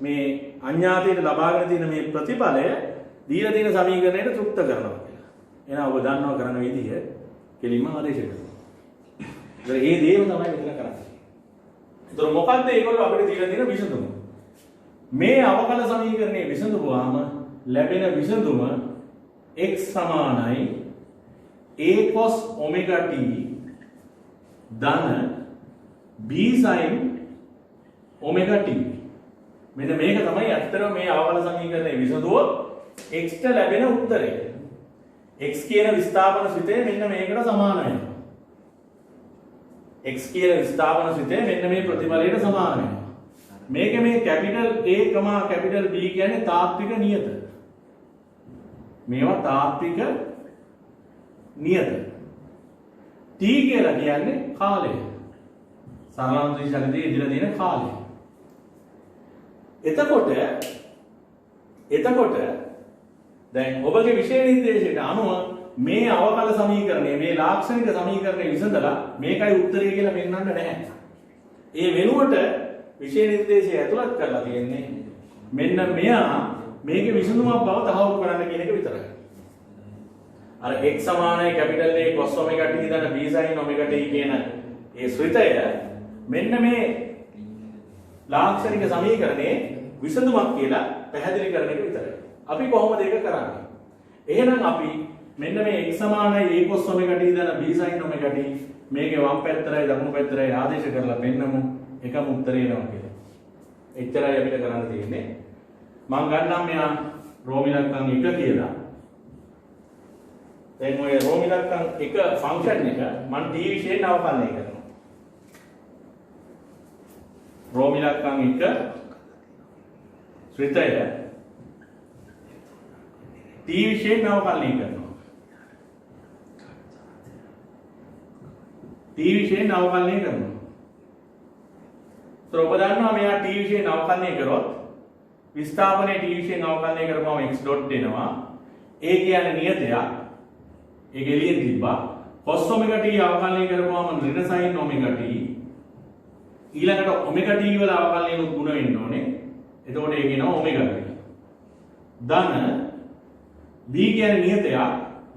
මේ අඥාතයට ලබාගෙන තියෙන මේ ප්‍රතිඵලය දීලා තියෙන සමීකරණයට තෘප්ත කරනවා කියලා. එහෙනම් ඔබ දන්නවා කරන විදිහ කෙලින්ම ආදේශ කරනවා. ඒතර මේ දේම තමයි මෙතන කරන්නේ. ඒතර මොකද්ද ඒගොල්ලෝ අපිට දීලා තියෙන විසඳුම? මේ අවකල සමීකරණයේ විසඳුවාම ලැබෙන විසඳුම x සමානයි a cos omega t ධන b sin omega t. මෙන්න මේක තමයි ඇත්තටම මේ අවකල සමීකරණයේ විසඳුවොත් x ට ලැබෙන උත්තරය. x කියන විස්ථාපන සිතේ මෙන්න මේකට සමාන වෙනවා. x කියන විස්ථාපන සිතේ මෙන්න මේ ප්‍රතිඵලයට සමාන වෙනවා. මේක මේ කැපිටල් A, කැපිටල් B කියන්නේ තාත්වික නියත. මේවා තාත්වික නියත. T කියලා කියන්නේ කාලය. සරලව ත්‍රිශකදී ඉදිරිය තියෙන කාලය. එතකොට දැන් ඔබගේ විෂය නිර්දේශයට අනුව මේ අවකල සමීකරණය මේ ලාක්ෂණික සමීකරණය විසඳලා මේකයි උත්තරය කියලා පෙන්වන්න නැහැ. ඒ වෙනුවට විෂය නිර්දේශය ඇතුළත් කරලා තියෙන්නේ මෙන්න මෙයා මේකේ විසඳුමක් බව තහවුරු කරන්න කියන එක විතරයි. අර x සමානයි capital A cos omega t දන b sin omega t කියන ඒ ශ්‍රිතය මෙන්න මේ ලාක්ෂණික සමීකරණයේ විසඳුමක් කියලා පැහැදිලි කරන එක විතරයි. අපි කොහොමද ඒක කරන්නේ? එහෙනම් අපි මෙන්න මේ x සමානයි a cos omega t දන b sin omega t මේකේ වම් පැත්තරයි දකුණු පැත්තරයි ආදේශ කරලා පෙන්නමු එකම උත්තරය එනවා කියලා. එච්චරයි අපිට කරන්න තියෙන්නේ. මම ගන්නම් මෙයා රෝම ඉලක්කම් 1 කියලා. දැන් ඔය රෝම ඉලක්කම් 1 ෆන්ක්ෂන් එක මම t විශේෂයෙන් අවකලනය කරනවා. රෝම ඉලක්කම් 1 ශ්‍රිතය t විශේෂයෙන් අවකලනය කරනවා. t විශේෂයෙන් අවකලනය කරනවා. तो ඔබ දන්නවා මෙයා t විශේෂයෙන් අවකලනය කරොත් විස්ථාපනයේ t විශේෂයෙන් අවකලනය කරපුවම x ඩොට් එනවා. a කියන්නේ නියතයක්. ඒක එළියෙන් තිබ්බා. cos omega t අවකලනය කරපුවම ඍණ sin omega t. ඊළඟට omega t වල අවකලනයනුත් ගුණ වෙන්න ඕනේ. එතකොට ඒක එනවා omega කියලා. ධන b කියන්නේ නියතයක්.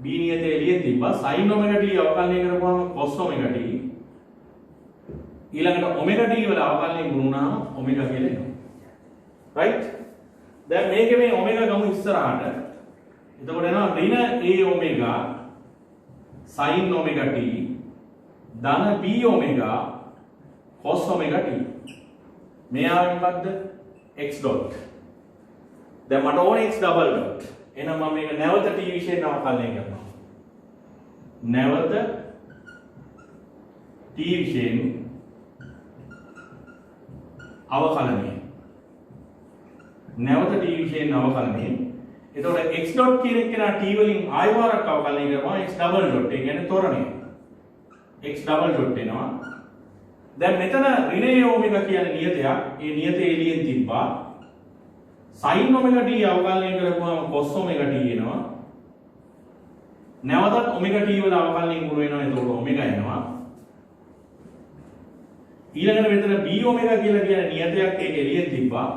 b නියතය එළියෙන් තිබ්බා. sin omega t අවකලනය කරපුවම cos omega t. ඊළඟට omega t වල අවකලනයෙන් ගුණුනාම omega කියලා එනවා. right? දැන් මේකේ මේ omega ගමු ඉස්සරහට. එතකොට එනවා ඍණ a omega sin omega t ධන b omega cos omega t. මේ ආවේ මොකද්ද? x dot. දැන් මට ඕනේ x double dot. එහෙනම් මම මේක නැවත t විශේෂයෙන් අවකලනය කරනවා. නැවත t විශේෂයෙන් අවකලනය. නැවත t විශේෂයෙන් අවකලනය. එතකොට x dot කියන එක නා t වලින් ආය වාරක් අවකලනය කරපුවා x double dot. ඒ කියන්නේ තොරණය. x double dot එනවා. දැන් මෙතන ඍණ omega කියන්නේ නියතයක්. ඒ නියතය එළියෙන් තිබ්බා. sin omega t අවකලනය කරපුවාම cos omega t එනවා. නැවතත් omega t වල අවකලනයෙන් ගුණ වෙනවා. එතකොට omega එනවා. ඊළඟට මෙතන b omega කියලා කියන නියතයක් ඒක එළියෙන් තිබ්බා.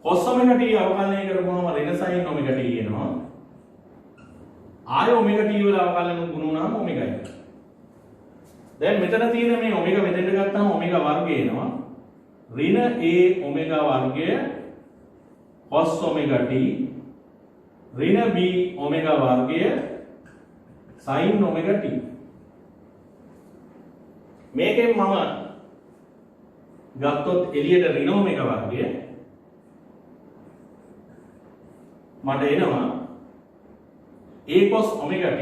cos omega t අවකලනය කරපුවාම ඍණ sin omega t එනවා. ආය omega t වල අවකලන ගුණ වුණාම omega එනවා. දැන් මෙතන තියෙන මේ omega මෙතෙන්ට ගත්තාම omega වර්ගය එනවා. ඍණ a omega වර්ගය cos omega t ඍණ b omega වර්ගය sin omega t. මේකෙන් මම ගත්තොත් එළියට ඍණ omega වර්ගය මට එනවා a cos omega t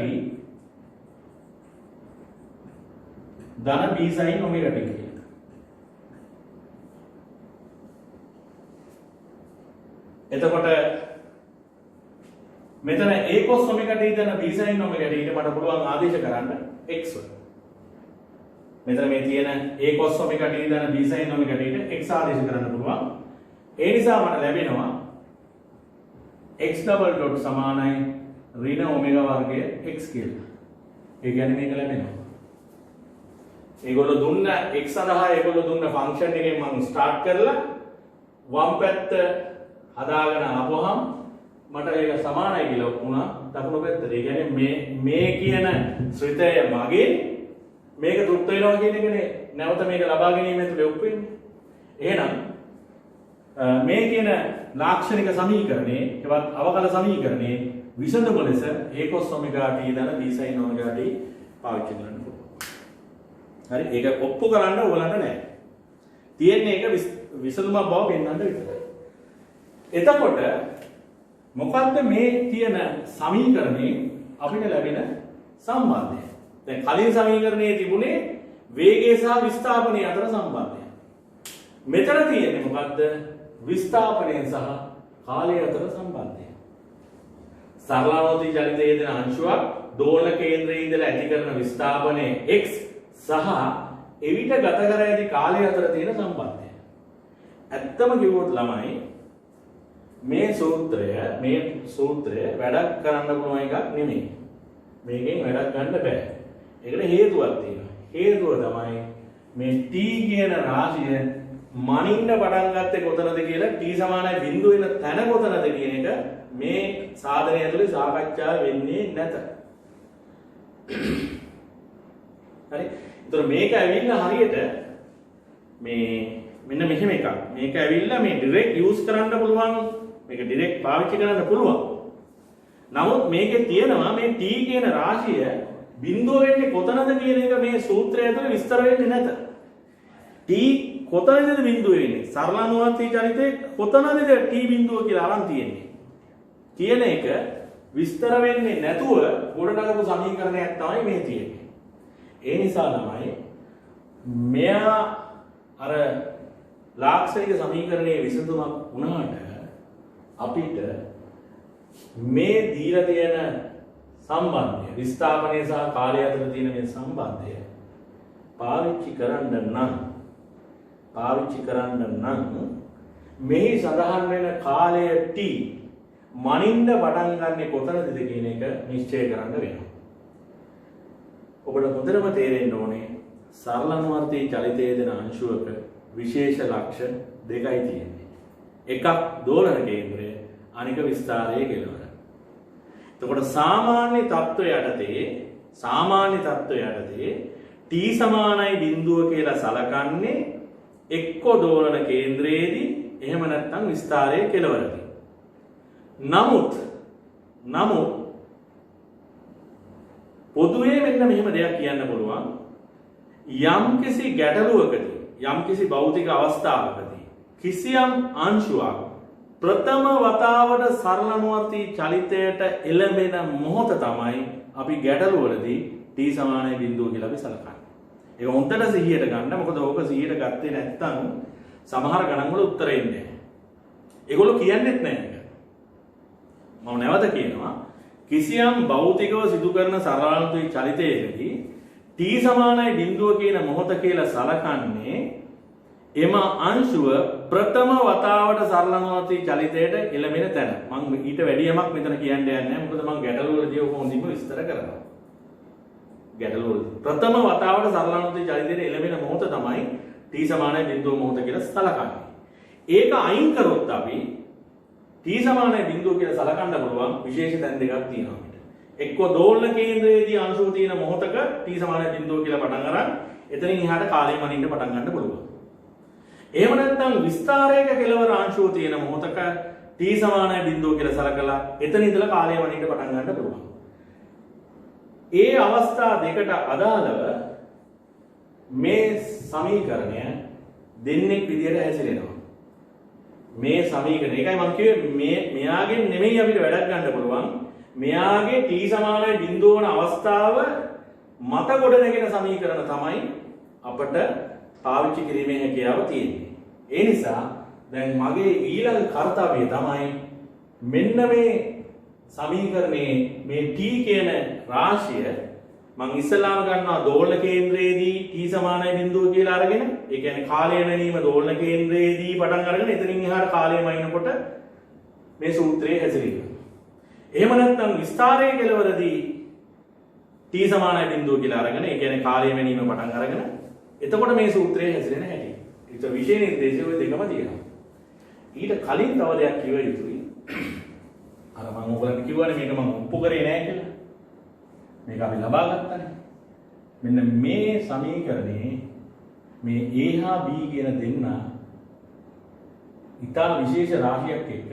ධන b sin omega t කියලා. එතකොට මෙතන a cos omega t ධන b sin omega t ඊට මට පුළුවන් ආදේශ කරන්න x වල. මෙතන මේ තියෙන a cos omega t ධන b sin omega t ඊට x ආදේශ කරන්න පුළුවන්. ඒ නිසා මට ලැබෙනවා x double dot සමානයි ඍණ omega වර්ගය x කියලා. ඒ කියන්නේ මේක ලැබෙනවා. ඒගොල්ලෝ දුන්න x සඳහා ඒගොල්ලෝ දුන්න ෆන්ක්ෂන් එකෙන් මම ස්ටාර්ට් කරලා වම් පැත්ත හදාගෙන ආපුවහම මට ඒක සමානයි කියලා වුණා දකුණු පැත්තට. ඒ කියන්නේ මේ කියන ශ්‍රිතය මගේ මේක තෘප්ත වෙනවා කියන එකනේ නැවත මේක ලබා ගැනීම ඇතුලේ ඔප් වෙන්නේ. එහෙනම් මේ කියන ලාක්ෂණික සමීකරණේ එවත් අවකල සමීකරණේ විසඳුම ලෙස a cos omega t ධන b sin omega t පාවිච්චි කරන්න පුළුවන්. හරි ඒක ඔප්පු කරන්න ඕලන්න නැහැ. තියෙන්නේ ඒක විසඳුමක් බව පෙන්වන්න විතරයි. එතකොට මොකද්ද මේ තියෙන සමීකරණේ අපිට ලැබෙන සම්බන්ධය? දැන් කලින් සමීකරණයේ තිබුණේ වේගය සහ විස්ථාපනය අතර සම්බන්ධය. මෙතන තියෙන්නේ මොකද්ද? විස්ථාපනය සහ කාලය අතර සම්බන්ධය. සරලානෝති චලිතයේ දෙන අංශුවක් දෝලන කේන්ද්‍රයේ ඉඳලා ඇති කරන විස්ථාපනය x සහ එවිට ගත කර ඇති කාලය අතර තියෙන සම්බන්ධය. ඇත්තම කිව්වොත් ළමයි මේ සූත්‍රය වැඩක් කරන්න පුළුවන් එකක් නෙමෙයි. මේකෙන් වැඩක් ගන්න බෑ. ඒකට හේතුවක් තියෙනවා. හේතුව තමයි මේ t කියන රාශිය මනින්න පටන් ගත්තේ කොතනද කියලා t සමානයි බිඳුව වෙන තැන කොතනද කියන එක මේ සාධනය ඇතුලේ සාකච්ඡා වෙන්නේ නැත. හරි. ඒතර මේක ඇවිල්ලා හරියට මේ මෙන්න මෙහෙම එකක්. මේක ඇවිල්ලා මේ ඩිරෙක්ට් යූස් කරන්න පුළුවන්. මේක ඩිරෙක්ට් පාවිච්චි කරන්න පුළුවන්. නමුත් මේකේ තියෙනවා මේ t කියන රාශිය බිඳුව වෙන්නේ කොතනද කියන එක මේ සූත්‍රය ඇතුලේ විස්තර වෙන්නේ නැත. t කොතනද බිඳුව වෙන්නේ? සරලානුවර්තී චලිතේ කොතනද t බිඳුව කියලා අරන් තියෙන්නේ. කියන එක විස්තර වෙන්නේ නැතුව ගොඩනගපු සමීකරණයක් තමයි මේ තියෙන්නේ. ඒ නිසා තමයි මෙයා අර ලාක්ෂණික සමීකරණයේ විසඳුමක් වුණාට අපිට මේ දීලා තියෙන සම්බන්ධය විස්ථාපනය සහ කාලය අතර තියෙන මේ සම්බන්ධය පාවිච්චි කරන්න නම් මෙහි සඳහන් වෙන කාලය t මනින්න පටන් ගන්නේ කොතනද කියන එක නිශ්චය කරන්න වෙනවා. ඔබට හොඳටම තේරෙන්න ඕනේ සරලානුවර්තී චලිතයේ දෙන අංශුවක විශේෂ ලක්ෂණ දෙකයි තියෙන්නේ. එකක් දෝලන කේන්ද්‍රය, අනික විස්තාරයේ කෙලවර. එතකොට සාමාන්‍ය තත්ත්වය යටතේ t සමානයි බිඳුව කියලා සලකන්නේ එක්ක දෝලන කේන්ද්‍රයේදී එහෙම නැත්නම් විස්තාරයේ කෙලවරදී. නමුත් පොදුවේ මෙන්න මෙහෙම දෙයක් කියන්න පුළුවන්. යම්කිසි ගැටලුවකදී යම්කිසි භෞතික අවස්ථාවකදී කිසියම් අංශුවක් ප්‍රථම වතාවට සරලානුවර්තී චලිතයට එළඹෙන මොහොත තමයි අපි ගැටලුවලදී t සමානයි බිඳුව කියලා අපි සලකන්නේ. ඒක හොඳට සිහියට ගන්න. මොකද ඕක සිහියට ගත්තේ නැත්නම් සමහර ගණන් වල උත්තර එන්නේ නැහැ. ඒගොල්ලෝ කියන්නේත් නැහැ. මම නැවත කියනවා කිසියම් භෞතිකව සිදු කරන සරලානුවර්තී චලිතයකදී t සමානයි බිඳුව කියන මොහොත කියලා සලකන්නේ එම අංශුව ප්‍රථම වතාවට සරලානුවර්තී චලිතයට එළඹෙන තැන. මම ඊට වැඩි යමක් මෙතන කියන්න යන්නේ නැහැ. මොකද මම ගැටලුවලදී ඔක හොඳින්ම විස්තර කරනවා. ගැටලුවලදී ප්‍රථම වතාවට සරලානුවර්තී චලිතයට එළඹෙන මොහොත තමයි t සමානයි බිඳුව මොහොත කියලා සලකන්නේ. ඒක අයින් කරොත් අපි t සමානයි බිඳුව කියලා සලකන්න පුළුවන් විශේෂ තැන් දෙකක් තියෙනවා අපිට. එක්ක දෝලන කේන්ද්‍රයේදී අංශුව තියෙන මොහොතක t සමානයි බිඳුව කියලා පටන් අරන් එතනින් එහාට කාලය මනින්න පටන් ගන්න පුළුවන්. එහෙම නැත්නම් විස්තාරයක කෙලවර අංශුව තියෙන මොහොතක t සමානයි බිඳුව කියලා සලකලා එතන ඉඳලා කාලය මනින්න පටන් ගන්න පුළුවන්. ඒ අවස්ථා දෙකට අදාළව මේ සමීකරණය දෙන්නෙක් විදියට හැසිරෙනවා. මේ සමීකරණය ඒකයි මම කිව්වේ මෙයාගෙන් නෙමෙයි අපිට වැඩක් ගන්න පුළුවන්. මෙයාගේ t සමානයි බිඳුව වන අවස්ථාව මත ගොඩනගෙන සමීකරණ තමයි අපට පාවිච්චි කිරීමේ හැකියාව තියෙන්නේ. ඒ නිසා දැන් මගේ ඊළඟ කාර්යය තමයි මෙන්න මේ සමීකරණයේ මේ t කියන රාශිය මම ඉස්සලාම ගන්නවා දෝලන කේන්ද්‍රයේදී t සමානයි බිඳුව කියලා අරගෙන ඒ කියන්නේ කාලය නැනීම දෝලන කේන්ද්‍රයේදී පටන් අරගෙන එතනින් එහාට කාලය මයින්නකොට මේ සූත්‍රයේ හැසිරෙනවා. එහෙම නැත්නම් විස්තරයේ කෙලවරදී t සමානයි බිඳුව කියලා අරගෙන ඒ කියන්නේ කාලය මැනීම පටන් අරගෙන එතකොට මේ සූත්‍රයේ හැසිරෙන හැටි. ඒක විශේෂ නිර්දේශය ඔය දෙකම තියෙනවා. ඊට කලින් තව දෙයක් කිව යුතුයි. අර මම ඔයගලන්ට කිව්වනේ මේක මම ඔප්පු කරේ නෑ කියලා. මේක අපි ලබා ගත්තානේ. මෙන්න මේ සමීකරණේ මේ a හා b කියන දෙන්න ඉතා විශේෂ රාශියක් එක්ක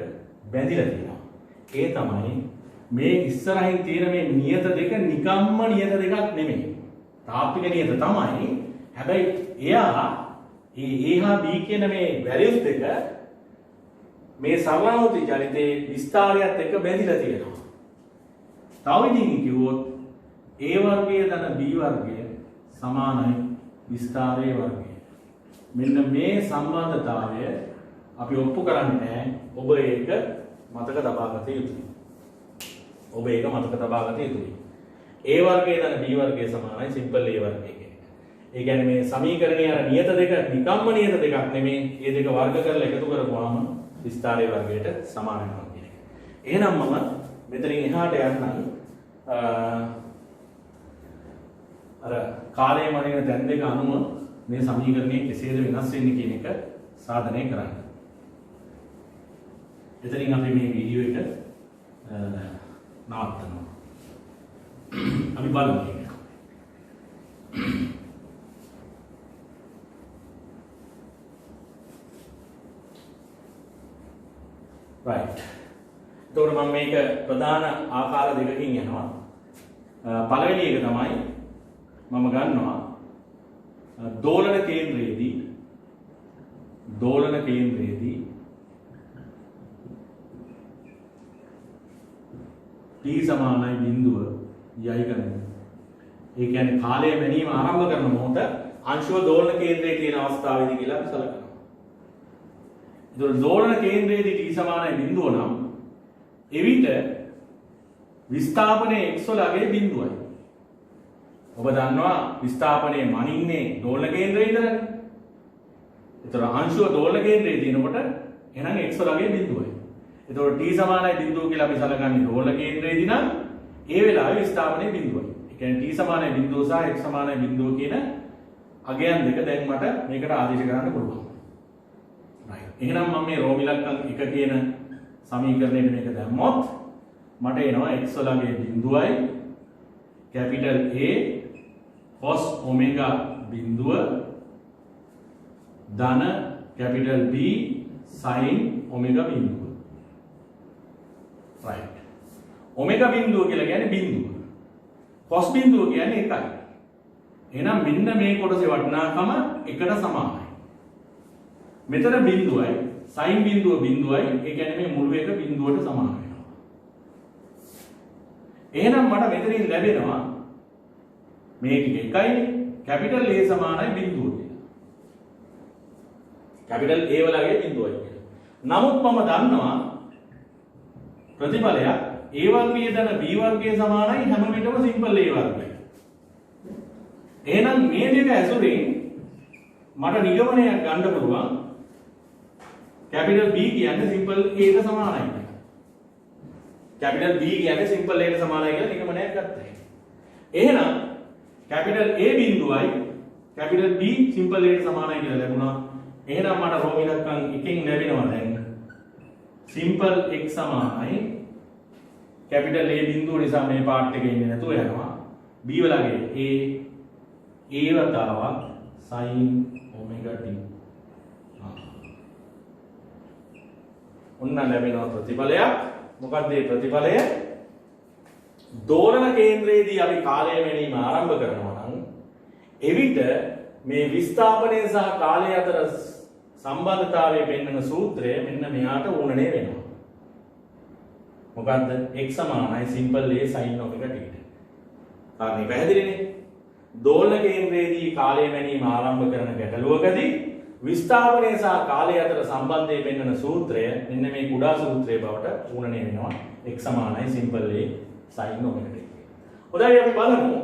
බැඳිලා තියෙනවා. ඒ තමයි මේ ඉස්සරහින් තියෙන මේ නියත දෙක නිකම්ම නියත දෙකක් නෙමෙයි. තාප්පික නියත තමයි. හැබැයි එයා ඒ a හා b කියන මේ වැලියුස් දෙක මේ සරලානුති චලිතේ විස්තරයත් එක්ක බැඳිලා තියෙනවා. තව ඉදින් කිව්වොත් a වර්ගය ධන b වර්ගය සමානයි විස්තරයේ වර්ගය. මෙන්න මේ සම්බන්ධතාවය අපි ඔප්පු කරන්නේ නැහැ. ඔබ ඒක මතක තබා ගත යුතුයි. ඔබ ඒක මතක තබා ගත යුතුයි. a වර්ගය ධන b වර්ගය සමානයි සිම්පල් a වර්ගය කියන්නේ. ඒ කියන්නේ මේ සමීකරණයේ අර නියත දෙක නිකම්ම නියත දෙකක් නෙමෙයි. මේ දෙක වර්ග කරලා එකතු කරපුවාම විස්තරයේ වර්ගයට සමාන වෙනවා කියන එක. එහෙනම් මම මෙතනින් එහාට යන්නම් අර කාලය මනින දැන් දෙක අනුව මේ සමීකරණය කෙසේද වෙනස් වෙන්නේ කියන එක සාධනය කරන්න. එතනින් අපි මේ වීඩියෝ එක නවත්තනවා. අපි බලමු මේක. right. එතකොට මම මේක ප්‍රධාන ආකාර දෙකකින් යනවා. පළවෙනි එක තමයි මම ගන්නවා දෝලන කේන්ද්‍රයේදී t සමානයි බිඳුව යයි ගන්නවා. ඒ කියන්නේ කාලය මැනීම ආරම්භ කරන මොහොත අංශුව දෝලන කේන්ද්‍රයේ තියෙන අවස්ථාවේදී කියලා අපි සලකනවා. ඒතකොට දෝලන කේන්ද්‍රයේදී t සමානයි බිඳුව නම් එවිට විස්ථාපනයේ x වලගේ බිඳුවයි. ඔබ දන්නවා විස්ථාපනයේ මනින්නේ දෝලන කේන්ද්‍රයේ ඉඳලානේ. ඒතර අංශුව දෝලන කේන්ද්‍රයේ තියෙනකොට එහෙනම් x වලගේ බිඳුවයි. ඒතකොට t සමානයි බිඳුව කියලා අපි සලකන්නේ දෝලන කේන්ද්‍රයේදී නම් ඒ වෙලාවේ විස්ථාපනයේ බිඳුවයි. ඒ කියන්නේ t සමානයි බිඳුව සහ x සමානයි බිඳුව කියන අගයන් දෙක දැන් මට මේකට ආදේශ කරන්න පුළුවන්. right. එහෙනම් මම මේ රෝම ඉලක්කම් 1 කියන සමීකරණයට මේක දැම්මොත් මට එනවා x වලගේ බිඳුවයි capital A cos omega බිඳුව ධන capital B sin omega බිඳුව. right. omega බිඳුව කියලා කියන්නේ බිඳුව. cos බිඳුව කියන්නේ එකයි. එහෙනම් මෙන්න මේ කොටසේ වටිනාකම එකට සමානයි. මෙතන බිඳුවයි sin බිඳුව බිඳුවයි ඒ කියන්නේ මේ මුළු එක බිඳුවට සමාන වෙනවා. එහෙනම් මට මෙතනින් ලැබෙනවා මේ ටික එකයිනේ capital A සමානයි බිඳුව කියලා. capital A වලගේ බිඳුවයි කියලා. නමුත් මම දන්නවා ප්‍රතිඵලයක් A වර්ගය ධන B වර්ගය සමානයි හැම විටම සිම්පල් A වර්ගයයි. එහෙනම් මේ දෙක ඇසුරින් මට නිගමනයක් ගන්න පුළුවන් capital B කියන්නේ simple A ට සමානයි කියලා. capital B කියන්නේ simple A ට සමානයි කියලා නිගමනයක් ගත්තා. එහෙනම් capital A බිඳුවයි capital B simple A ට සමානයි කියලා ලැබුණා. එහෙනම් මට රෝම ඉලක්කම් එකෙන් ලැබෙනවා දැන් simple x සමානයි capital A බිඳුව නිසා මේ පාර්ට් එකේ ඉන්නේ නැතුව යනවා. B වලගේ A වතාවක් sin omega t. ඔන්න ලැබෙනවා ප්‍රතිඵලයක්. මොකක්ද මේ ප්‍රතිඵලය? දෝලන කේන්ද්‍රයේදී අපි කාලය මැනීම ආරම්භ කරනවා නම් එවිට මේ විස්ථාපනය සහ කාලය අතර සම්බන්ධතාවය පෙන්වන සූත්‍රය මෙන්න මෙයාට උණනේ වෙනවා. මොකද්ද? x සමානයි simple a sin omega t. කාරණේ පැහැදිලිනේ. දෝලන කේන්ද්‍රයේදී කාලය මැනීම ආරම්භ කරන ගැටලුවකදී විස්ථාපනය සහ කාලය අතර සම්බන්ධය පෙන්වන සූත්‍රය මෙන්න මේ කුඩා සූත්‍රය බවට උණණය වෙනවා. x සමානයි සිම්පල් a sin ඔමෙගා t. හොඳයි අපි බලමු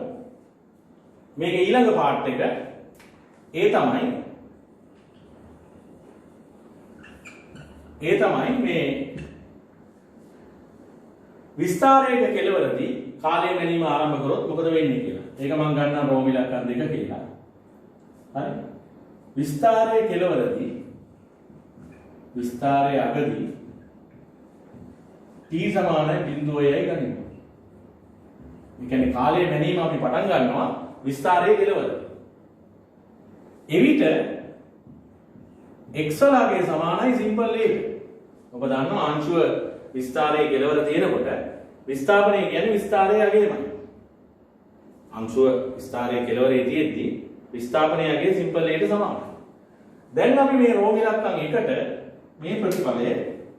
මේක ඊළඟ පාර්ට් එක ඒ තමයි මේ විස්තරයක කෙලවරදී කාලය මැනීම ආරම්භ කරොත් මොකද වෙන්නේ කියලා. ඒක මම ගන්නවා රෝම ඉලක්කම් දෙක කියලා. හරි. විස්තරයේ කෙලවරදී විස්තරයේ අගදී t සමානයි 0.6යි ගනිමු. ඒ කියන්නේ කාලය මැනීම අපි පටන් ගන්නවා විස්තරයේ කෙලවරදී. එවිට x වලගේ සමානයි සිම්පල් a ට. ඔබ දන්නවා අංශුව විස්තරයේ කෙලවර තියෙනකොට විස්ථාපනය කියන්නේ විස්තරයේ අගයමයි. අංශුව විස්තරයේ කෙලවරේ තියෙද්දි විස්ථාපනය අගය සිම්පල් a ට සමානයි. දැන් අපි මේ රෝම ඉලක්කම් එකට මේ ප්‍රතිඵලය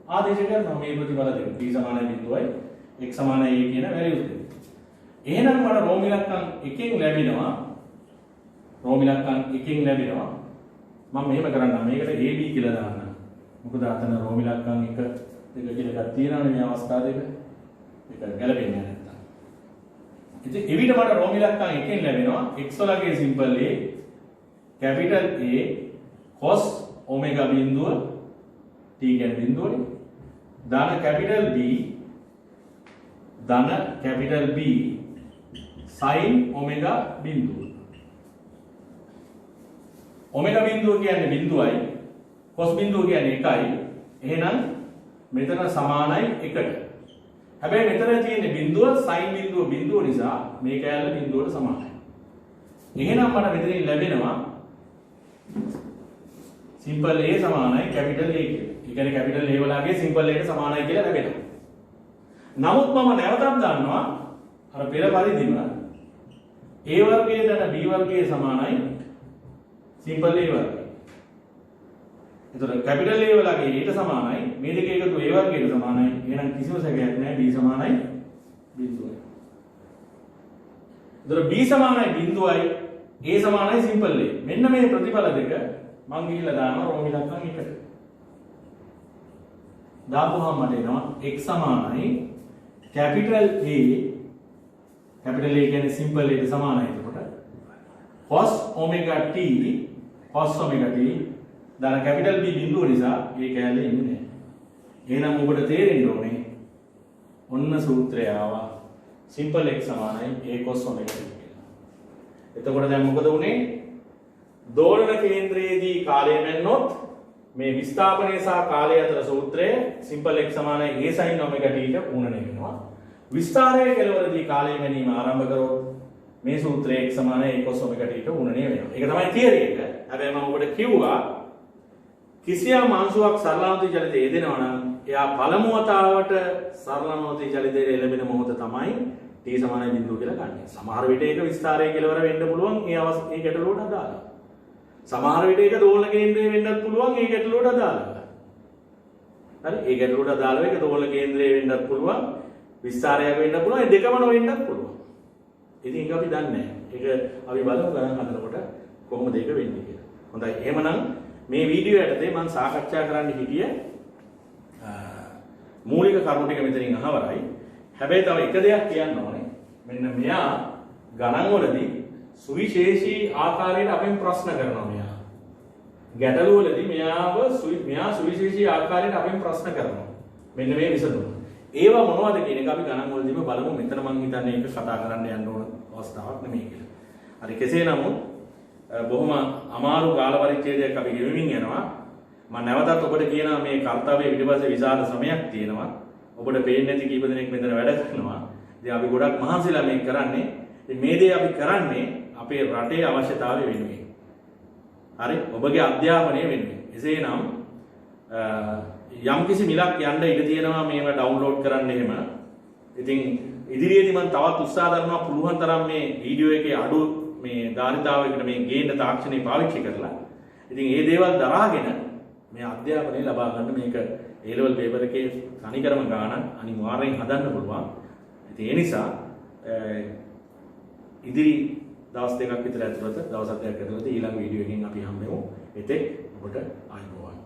ආදේශ කරනවා මේ ප්‍රතිඵල දෙක t සමානයි 0යි x සමානයි a කියන වැලියුස් දෙක. එහෙනම් මට රෝම ඉලක්කම් එකෙන් ලැබෙනවා මම මෙහෙම කරන්නම් මේකට ab කියලා දාන්නම්. මොකද අතන රෝම ඉලක්කම් 1 2 කියලා එකක් තියෙනවනේ මේ අවස්ථා දෙක. ඒක ගැලපෙන්නේ නැත්තම්. ඉතින් එවිට මට රෝම ඉලක්කම් එකෙන් ලැබෙනවා x වලගේ simple a capital A cos omega බිඳුව t කියන්නේ බිඳුවනේ. ධන කැපිටල් B sin ඔමෙගා බිඳුව. ඔමෙගා බිඳුව කියන්නේ බිඳුවයි cos බිඳුව කියන්නේ 1යි. එහෙනම් මෙතන සමානයි 1ට. හැබැයි මෙතන තියෙන බිඳුව sin බිඳුව නිසා මේ කෑල්ල බිඳුවට සමානයි. එහෙනම් මට මෙතනින් ලැබෙනවා සිම්පල් a සමානයි කැපිටල් A කියලා. ඒ කියන්නේ කැපිටල් A වලගේ සිම්පල් a ට සමානයි කියලා ලැබෙනවා. නමුත් මම නැවතත් දන්නවා අර පෙර පරිදිම a වර්ගයේ දන b වර්ගයේ සමානයි සිම්පල් a වර්ගය. එතකොට කැපිටල් A වලගේ ඊට සමානයි මේ දෙක එකතු a වර්ගයට සමානයි. එහෙනම් කිසිම සැකයක් නැහැ b සමානයි බිඳුවයි. එතකොට b සමානයි බිඳුවයි a සමානයි සිම්පල් a. මෙන්න මේ ප්‍රතිඵල දෙක මම ගිහිල්ලා දානවා රෝම ඉලක්කම් එකට. දාපුවාම මට එනවා x සමානයි කැපිටල් A කියන්නේ සිම්පල් a ට සමානයි. එතකොට cos ඔමෙගා t දාන කැපිටල් B බිඳුව නිසා ඒ කැලේ ඉන්නේ නැහැ. එහෙනම් ඔබට තේරෙන්න ඕනේ ඔන්න සූත්‍රය ආවා සිම්පල් x සමානයි a cos ඔමෙගා t කියලා. එතකොට දැන් මොකද උනේ? දෝලන කේන්ද්‍රයේදී කාලය මැන්නොත් මේ විස්ථාපනය සහ කාලය අතර සූත්‍රය සිම්පල් x සමානයි a sin ඔමෙගා t ට උණණය වෙනවා. විස්තරයේ කෙලවරදී කාලය මැනීම ආරම්භ කරොත් මේ සූත්‍රය x සමානයි a cos ඔමෙගා t ට උණණය වෙනවා. ඒක තමයි තියරි එක. හැබැයි මම ඔබට කිව්වා කිසියම් අංශුවක් සරලානුති චලිතය යෙදෙනවා නම් එයා පළමු වතාවට සරලානුති චලිතයේ එළඹෙන මොහොත තමයි t සමානයි 0 කියලා ගන්න. සමහර විට ඒක විස්තරයේ කෙලවර වෙන්න පුළුවන් ඒ ගැටලුවට අදාළව. සමහර විට ඒක දෝලන කේන්ද්‍රයේ වෙන්නත් පුළුවන් ඒ ගැටලුවට අදාළව. හරි ඒ ගැටලුවට අදාළව ඒක දෝලන කේන්ද්‍රයේ වෙන්නත් පුළුවන් විස්තරයක් වෙන්නත් පුළුවන් ඒ දෙකම නොවෙන්නත් පුළුවන්. ඉතින් ඒක අපි දන්නේ නැහැ. ඒක අපි බලමු ගණන් හදනකොට කොහොමද ඒක වෙන්නේ කියලා. හොඳයි. එහෙමනම් මේ වීඩියෝ යටතේ මම සාකච්ඡා කරන්න හිටිය මූලික කරුණු ටික මෙතනින් අහවරයි. හැබැයි තව එක දෙයක් කියන්න ඕනේ. මෙන්න මෙයා ගණන් වලදී සුවිශේෂී ආකාරයට අපෙන් ප්‍රශ්න කරනවා මෙයා. ගැටලු වලදී මෙයා සුවිශේෂී ආකාරයට අපෙන් ප්‍රශ්න කරනවා. මෙන්න මේ විසඳුම. ඒවා මොනවද කියන එක අපි ගණන් වලදීම බලමු. මෙතන මම හිතන්නේ ඒක කතා කරන්න යන්න ඕන අවස්ථාවක් නෙමෙයි කියලා. හරි කෙසේ නමුත් බොහොම අමාරු කාල පරිච්ඡේදයක් අපි ගෙවමින් යනවා. මම නැවතත් ඔබට කියනවා මේ කාර්යයේ ඊටපස්සේ විශාල සමයක් තියෙනවා. ඔබට පේන්නේ නැති කීප දෙනෙක් මෙතන වැඩ කරනවා. ඉතින් අපි ගොඩක් මහන්සිලා මේක කරන්නේ. ඉතින් මේ දේ අපි කරන්නේ අපේ රටේ අවශ්‍යතාවය වෙනුවෙන්. හරි ඔබගේ අධ්‍යාපනය වෙනුවෙන්. එසේනම් යම්කිසි මිලක් යන්න ඉඩ තියෙනවා මේවා ඩවුන්ලෝඩ් කරන්න එහෙම. ඉතින් ඉදිරියේදී මම තවත් උත්සාහ කරනවා පුළුවන් තරම් මේ වීඩියෝ එකේ අඩු මේ ධාරිතාවයකට මේ ගේන්න තාක්ෂණය පාවිච්චි කරලා. ඉතින් මේ දේවල් දරාගෙන මේ අධ්‍යාපනය ලබා ගන්න මේක A level paper එකේ තනිකරම ගානක් අනිවාර්යෙන් හදන්න පුළුවන්. ඉතින් ඒ නිසා ඉදිරි දවස් දෙකක් විතර ඇතුළත දවස් 7ක් ඇතුළත ඊළඟ වීඩියෝ එකකින් අපි හම්බෙමු. එතෙක් ඔබට ආයුබෝවන්.